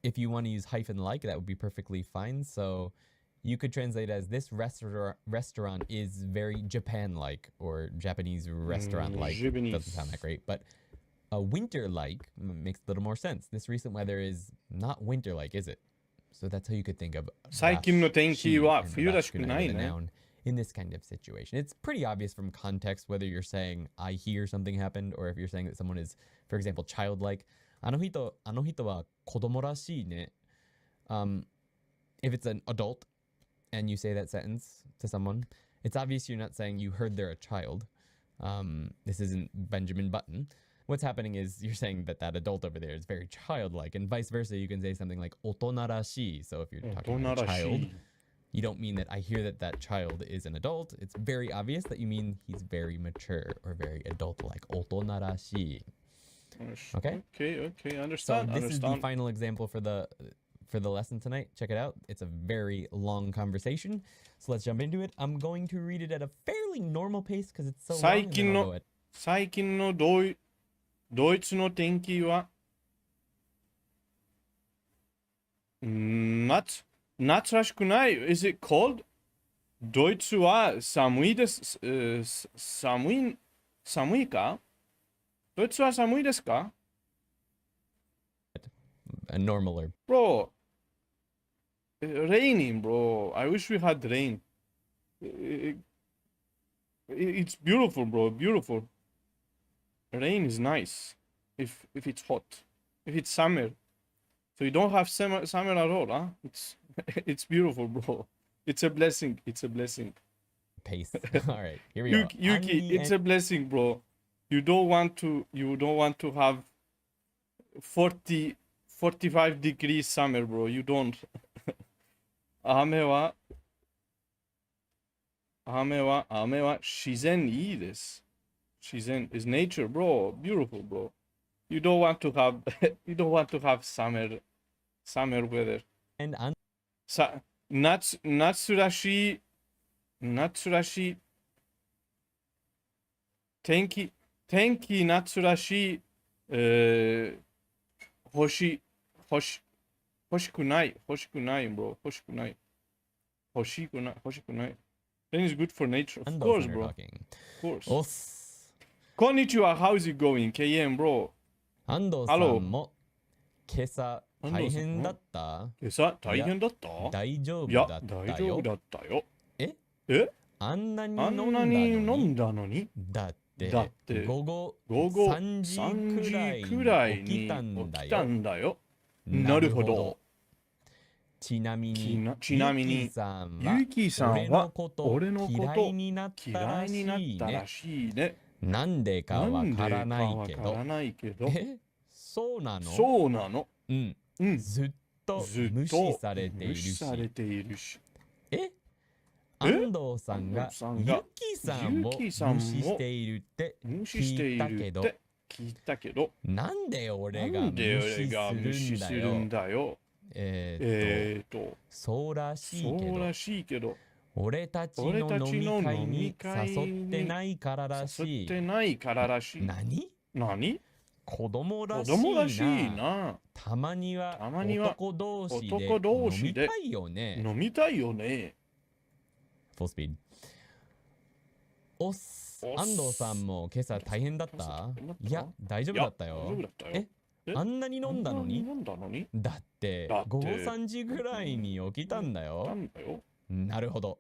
S2: if you want to use hyphen like, that would be perfectly fine. So you could translate as this restaurant is very Japan-like or Japanese restaurant-like.
S1: Japanese.
S2: Doesn't sound that great, but winter-like makes a little more sense. This recent weather is not winter-like, is it? So that's how you could think of
S1: 最近の天気は
S2: rashi and
S1: 冬らしくない
S2: rashikunai, the
S1: ね。
S2: noun, in this kind of situation. It's pretty obvious from context whether you're saying I hear something happened or if you're saying that someone is, for example, childlike. あの人は子供らしいね. If it's an adult and you say that sentence to someone, it's obvious you're not saying you heard they're a child. This isn't Benjamin Button. What's happening is you're saying that that adult over there is very childlike, and vice versa. You can say something like 大人らしい. So if you're talking about a
S1: 大人らし
S2: child,
S1: い。
S2: you don't mean that I hear that that child is an adult. It's very obvious that you mean he's very mature or very adult-like. 大人らしい. Okay.
S1: Okay, okay,
S2: So
S1: understand,
S2: this is the
S1: understand.
S2: final example for the lesson tonight. Check it out. It's a very long conversation. So let's jump into it. I'm going to read it at a fairly normal pace because it's so long. And then I'll go at
S1: 最近のドイツの天気は夏らしくない。Is it cold? ドイツは寒いです。寒いか？ドイツは寒いですか？
S2: a normal or
S1: Bro, raining, bro. I wish we had rain. It's beautiful, bro. Beautiful. Rain is nice if it's hot. If it's summer. So you don't have summer at all, huh? It's beautiful, bro. It's a blessing. It's a blessing.
S2: pace. All right, here we go.
S1: Yuki,
S2: Andy
S1: it's a blessing, bro. You don't want to have 45 degrees summer, bro. You don't. 雨は自然いいです。自然 is nature, bro. Beautiful, bro. You don't want to have summer weather.
S2: and
S1: 夏らしい天気夏らしい、欲しくない bro. 欲しくない Rain is good for nature, of course,
S2: Andosan are
S1: bro.
S2: talking.
S1: Of course.
S2: おっす。
S1: Konnichiwa, how's it going? KM, bro.
S2: 安藤さ
S1: Hello.
S2: んも今朝大変だった
S1: 今朝大変だった
S2: 大丈夫
S1: いや、
S2: だった
S1: 大丈夫
S2: よ。
S1: だったよ。
S2: え
S1: え
S2: あんなに
S1: あんなに飲ん
S2: だ
S1: だのに
S2: だって午後
S1: 3
S2: 3時
S1: 時く
S2: くら
S1: らいに
S2: いに起きたんだ
S1: 起きた
S2: よ。
S1: んだよ。なるほど。
S2: ちなみに
S1: ちなみに
S2: ゆきさん
S1: ゆきさんは
S2: 俺のこと嫌いになった
S1: 嫌い
S2: らし
S1: になったら
S2: いね。
S1: しいね。
S2: なんでかわからないけど
S1: わから。ないけど。
S2: えそうなの
S1: そうなの。
S2: うん。
S1: うん。
S2: ずっと
S1: ずっと
S2: 無視されている
S1: 無視され
S2: し。
S1: ているし。
S2: え安藤さんが
S1: 安藤さんが
S2: ゆきさんを
S1: ゆきさんも
S2: 無視しているって
S1: 無視しているって聞いたけど。
S2: なんで俺が
S1: なん
S2: 無
S1: で俺が無視
S2: 視する
S1: するん
S2: んだよ。
S1: だよ。
S2: そうらしいけど
S1: そうらしいけど。
S2: 俺たちの飲み会に誘ってないからら
S1: 誘
S2: しい
S1: ってないかららしい。
S2: 何
S1: 何
S2: 子供ら
S1: 子
S2: しい
S1: 供らしい
S2: な
S1: な。
S2: たまには
S1: たまには
S2: 男同士で
S1: 男同士で
S2: 飲みたいよね
S1: 飲みたいよね。
S2: Full speed おっす。安藤さんも今朝大変だった？いや、大丈夫だったよ。あんなに飲んだのに？だって午後3時ぐらいに起きたんだよ。なるほど。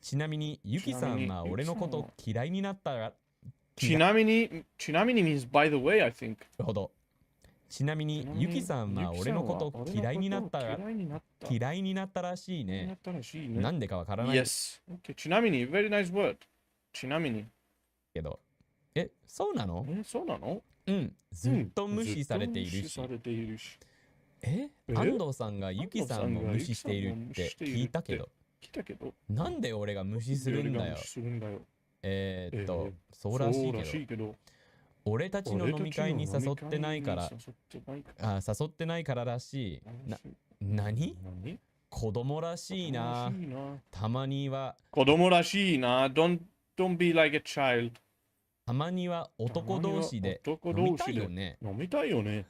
S2: ちなみにゆきさんは俺のこと嫌いになったら。
S1: ちなみに means by the way, I think.
S2: なるほど。ちなみにゆきさんは俺のこと嫌いになったらしいね。なんでかわからない。
S1: Yes. Okay. ちなみに very nice word. ちなみに。
S2: けど。そうなの？
S1: そうなの？
S2: うん。ずっと無視されているし。安藤さんがゆきさんを無視しているって聞いたけど。なんで俺が無視するんだよ。そうらしいけど。俺たちの飲み会に誘ってないかららしい。何？子供らしいな。たまには。
S1: 子供らしいな。Don't be like a child.
S2: たまには男同士で飲みたいよね。
S1: 飲みたいよね。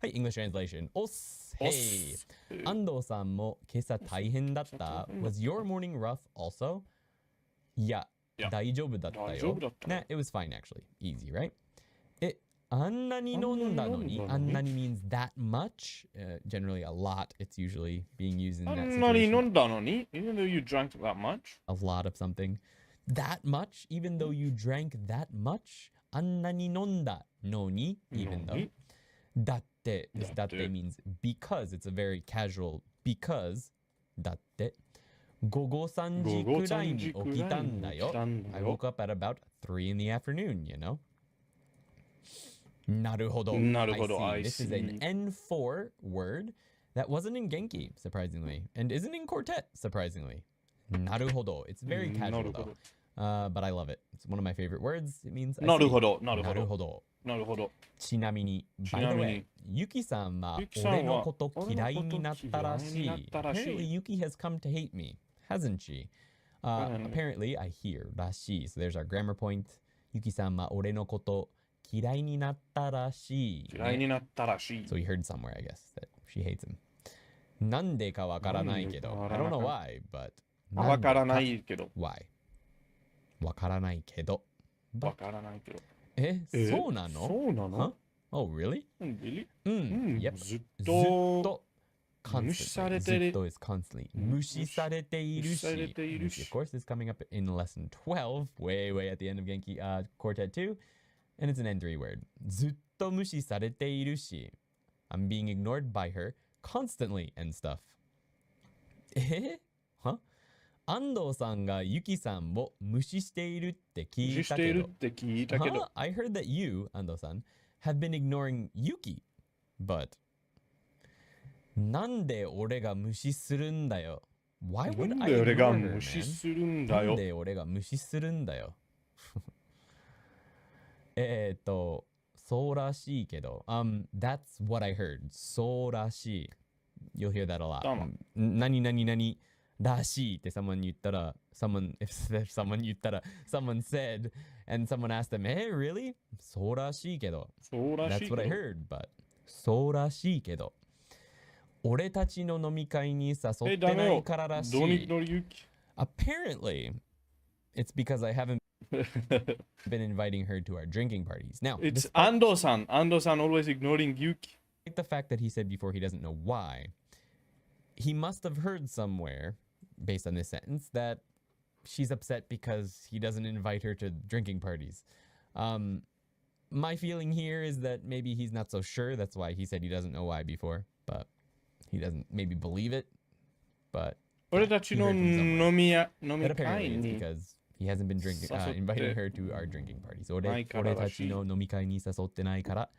S2: はい、English translation. おっす。Hey. 安藤さんも今朝大変だった？ Was your morning rough also? いや、大丈夫だったよ。Nah, it was fine actually. Easy, right? あんなに飲んだのに、あんなに means that much. Generally a lot. It's usually being used in that situation.
S1: あんなに飲んだのに even though you drank that much?
S2: A lot of something. That much? Even though you drank that much? あんなに飲んだのに even though. だって means because. It's a very casual because. だって。午後3時くらいに起きたんだよ。I woke up at about 3 in the afternoon, you know? なるほど。I see. This is an N4 word that wasn't in Genki, surprisingly, and isn't in Quartet, surprisingly. なるほど. It's very casual, though. But I love it. It's one of my favorite words. It means I see.
S1: なるほど。
S2: ちなみに、by the way, ゆきさんは俺のこと嫌いになったらしい。Apparently, Yuki has come to hate me, hasn't she? Apparently, I hear らしい. So there's our grammar point. ゆきさんは俺のこと嫌いになったらしい。
S1: 嫌いになったらしい。
S2: So he heard somewhere, I guess, that she hates him. なんでかわからないけど。I don't know why, but.
S1: わからないけど。
S2: Why? わからないけど。
S1: わからないけど。
S2: そうなの？
S1: そうなの？
S2: Oh, really?
S1: Really?
S2: Yep.
S1: ずっと
S2: 無視されている。ずっと is constantly. 無視されているし。Of course, it's coming up in lesson 12, way at the end of Genki Quartet 2. And it's an N3 word. ずっと無視されているし。I'm being ignored by her constantly and stuff. Huh? 安藤さんがゆきさんを無視しているって聞いたけど。I heard that you, 安藤さん, have been ignoring Yuki. But なんで俺が無視するんだよ。Why would I ignore her, man? なんで俺が無視するんだよ。なんで俺が無視するんだよ。そうらしいけど。That's what I heard. そうらしい。You'll hear that a lot. 何らしいって someone 言ったら someone said and someone asked them, hey, really? そうらしいけど That's what I heard, but そうらしいけど俺たちの飲み会に誘ってないかららしい Apparently it's because I haven't been inviting her to our drinking parties. Now,
S1: it's Ando-san always ignoring Yuki.
S2: Like the fact that he said before he doesn't know why, he must have heard somewhere based on this sentence that she's upset because he doesn't invite her to drinking parties. My feeling here is that maybe he's not so sure. That's why he said he doesn't know why before, but he doesn't maybe believe it. But
S1: that apparently
S2: it's because he hasn't been inviting her to our drinking parties. 俺たちの飲み会に誘ってないから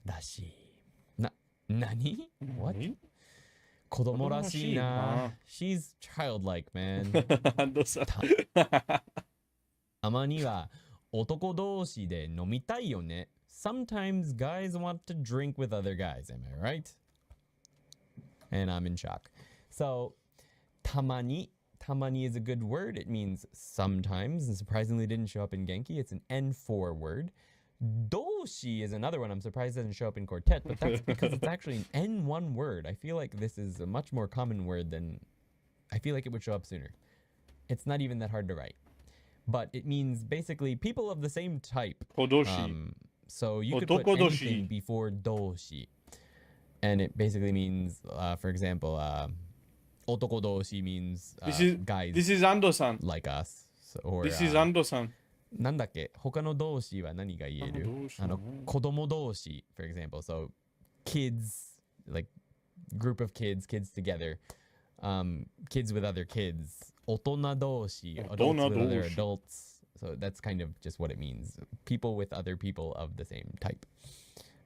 S2: らしい。何？ What? 子供らしいな。She's childlike, man. たまには男同士で飲みたいよね。Sometimes guys want to drink with other guys, am I right? And I'm in shock. So, たまに is a good word. It means sometimes, and surprisingly didn't show up in Genki. It's an N4 word. Doshi is another one. I'm surprised it doesn't show up in Quartet, but that's because it's actually an N1 word. I feel like this is a much more common word than I feel like it would show up sooner. It's not even that hard to write. but it means basically people of the same type.
S1: Kodoshi.
S2: So you could put
S1: Otokodoshi.
S2: anything before doshi. And it basically means, for example, otokodoshi means guys
S1: This is Ando-san.
S2: like us. So, or,
S1: This is Ando-san.
S2: なんだっけ他の動詞は何が言える子供同士 for example. So kids, like group of kids together. Kids with other kids. 大人同士 adults with other adults. So that's kind of just what it means. People with other people of the same type.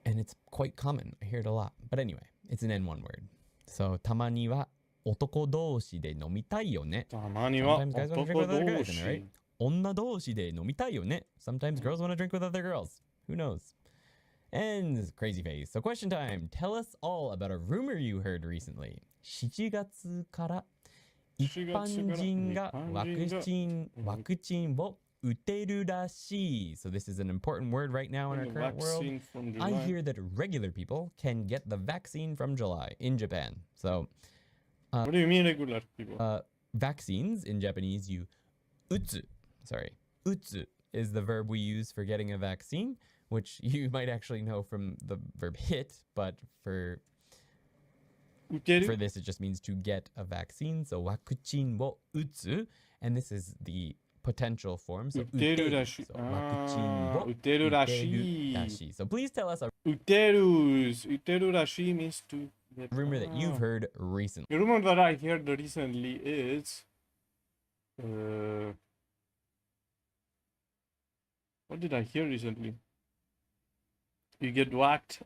S2: And it's quite common. I hear it a lot. But anyway, it's an N1 word. So たまには男同士で飲みたいよね。Sometimes guys want to drink with other guys, am I right? 女同士で飲みたいよね。Sometimes girls want to drink with other girls. Who knows? And crazy face. So question time. Tell us all about a rumor you heard recently. 7月から一般人がワクチンを打てるらしい. So this is an important word right now in our current world. I hear that regular people can get the vaccine from July in Japan. So
S1: what do you mean regular people?
S2: Vaccines in Japanese, you utsu. Sorry. Utsu is the verb we use for getting a vaccine, which you might actually know from the verb hit, but for this it just means to get a vaccine. So wakuchin wo utsu, and this is the potential form. So uteru rashi. So wakuchin wo uteru rashi. So please tell us a
S1: Uteru rashi means to get
S2: rumor that you've heard recently.
S1: The rumor that I heard recently is what did I hear recently? You get whacked.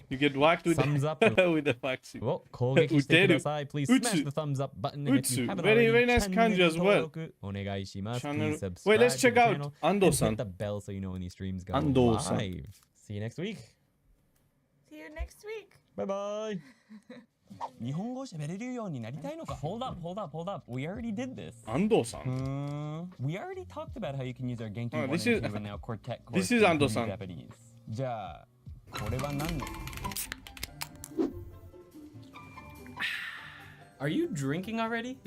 S1: You get whacked with
S2: thumbs up
S1: with the vaccine.
S2: Well, 攻撃してください. Please smash the thumbs up button. And if you haven't already,
S1: very nice kanji as well.
S2: お願いします.
S1: Channel.
S2: Please subscribe
S1: Wait, let's
S2: to
S1: check
S2: the
S1: out
S2: channel
S1: Ando-san.
S2: and hit the bell so you know when these streams go
S1: Ando-san.
S2: live. See you next week.
S3: See you next week.
S2: Bye bye. 日本語喋れるようになりたいのか? Hold up. We already did this.
S1: Ando-san.
S2: We already talked about how you can use our Genki 1 and
S1: this
S2: 2
S1: is-
S2: and now Quartet course
S1: this is
S2: in
S1: Ando-san.
S2: Japanese. じゃあこれは何の? Are you drinking already?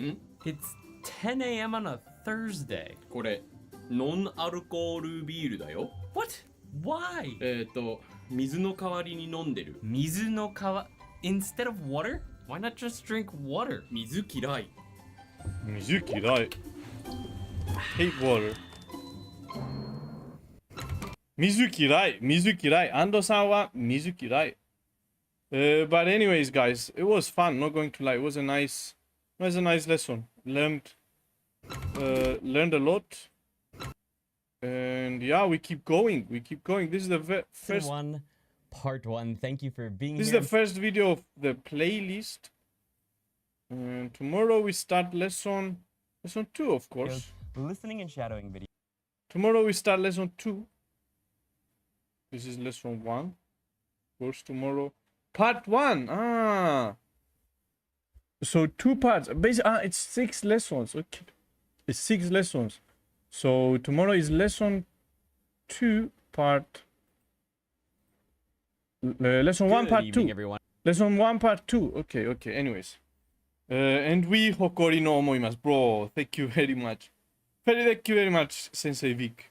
S2: It's 10 a.m. on a Thursday.
S9: これノンアルコールビールだよ。
S2: What? Why?
S9: 水の代わりに飲んでる。
S2: 水の代わ instead of water? Why not just drink water?
S9: 水嫌い。
S1: 水嫌い. Hate water. 水嫌い. Ando-san wa mizu kirai. But anyways, guys, it was fun. Not going to lie, it was a nice lesson. Learned a lot. And yeah, we keep going. This is the first
S2: one, part 1. Thank you for being
S1: This
S2: here.
S1: is the first video of the playlist. And tomorrow we start lesson 2, of course.
S2: Listening and shadowing video.
S1: Tomorrow we start lesson 2. This is lesson 1. Of course, tomorrow part 1. So 2 parts. Basically, it's 6 lessons. Okay, it's 6 lessons. So tomorrow is lesson 2 part. Lesson 1 part 2.
S2: Everyone.
S1: Lesson 1 part 2. Okay. Anyways. And we hokori no omoimasu. Bro, thank you very much. Thank you very much, Sensei Vic.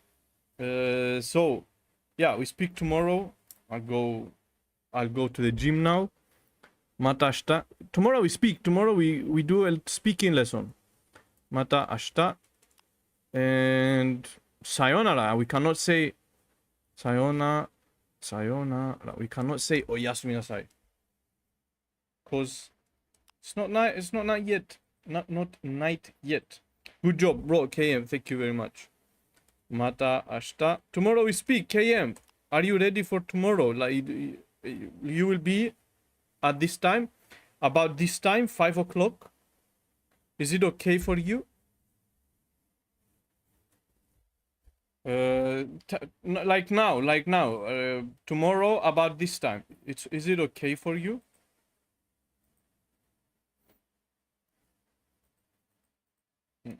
S1: So, yeah, we speak tomorrow. I'll go to the gym now. Mata ashita. Tomorrow we speak. Tomorrow we do a speaking lesson. Mata ashita. And sayonara. We cannot say sayonara. We cannot say oyasumi nasai. Cause it's not night. It's not night yet. Not night yet. Good job, bro. KM. Thank you very much. Mata ashita. Tomorrow we speak. KM. Are you ready for tomorrow? Like you will be at this time, about this time, 5 o'clock. Is it okay for you? Like now. Tomorrow about this time. Is it okay for you?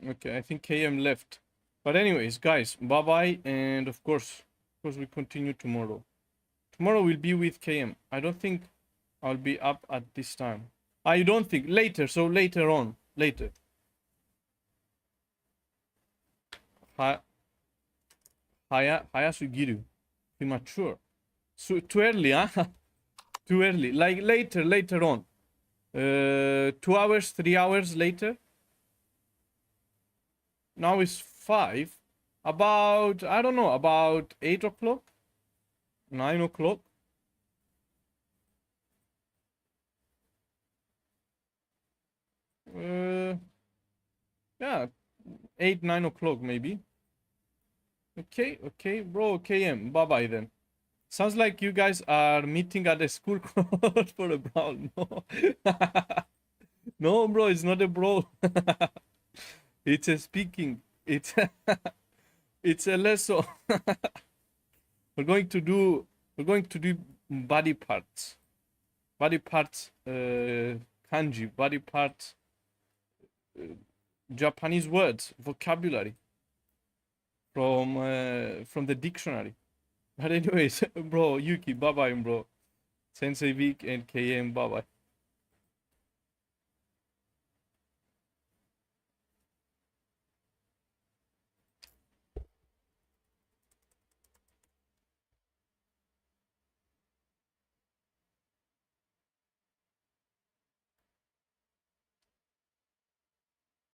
S1: Okay, I think KM left. But anyways, guys, bye bye, and of course we continue tomorrow. Tomorrow we'll be with KM. I don't think I'll be up at this time. I don't think later. So later on, later. Hayasugiru. Premature. So, too early, huh? Too early. Like later on. 2 hours, 3 hours later. Now it's 5. About, I don't know, about 8 o'clock? 9 o'clock? Yeah, 8, 9 o'clock maybe. Okay, bro, KM. Bye-bye then. Sounds like you guys are meeting at a school court for a brawl. No. No, bro, it's not a brawl. It's a speaking. It's it's a lesson. We're going to do body parts. Body parts kanji, body parts Japanese words, vocabulary from the dictionary. But anyways, bro, Yuki, bye bye, bro. Sensei Vic and KM, bye bye.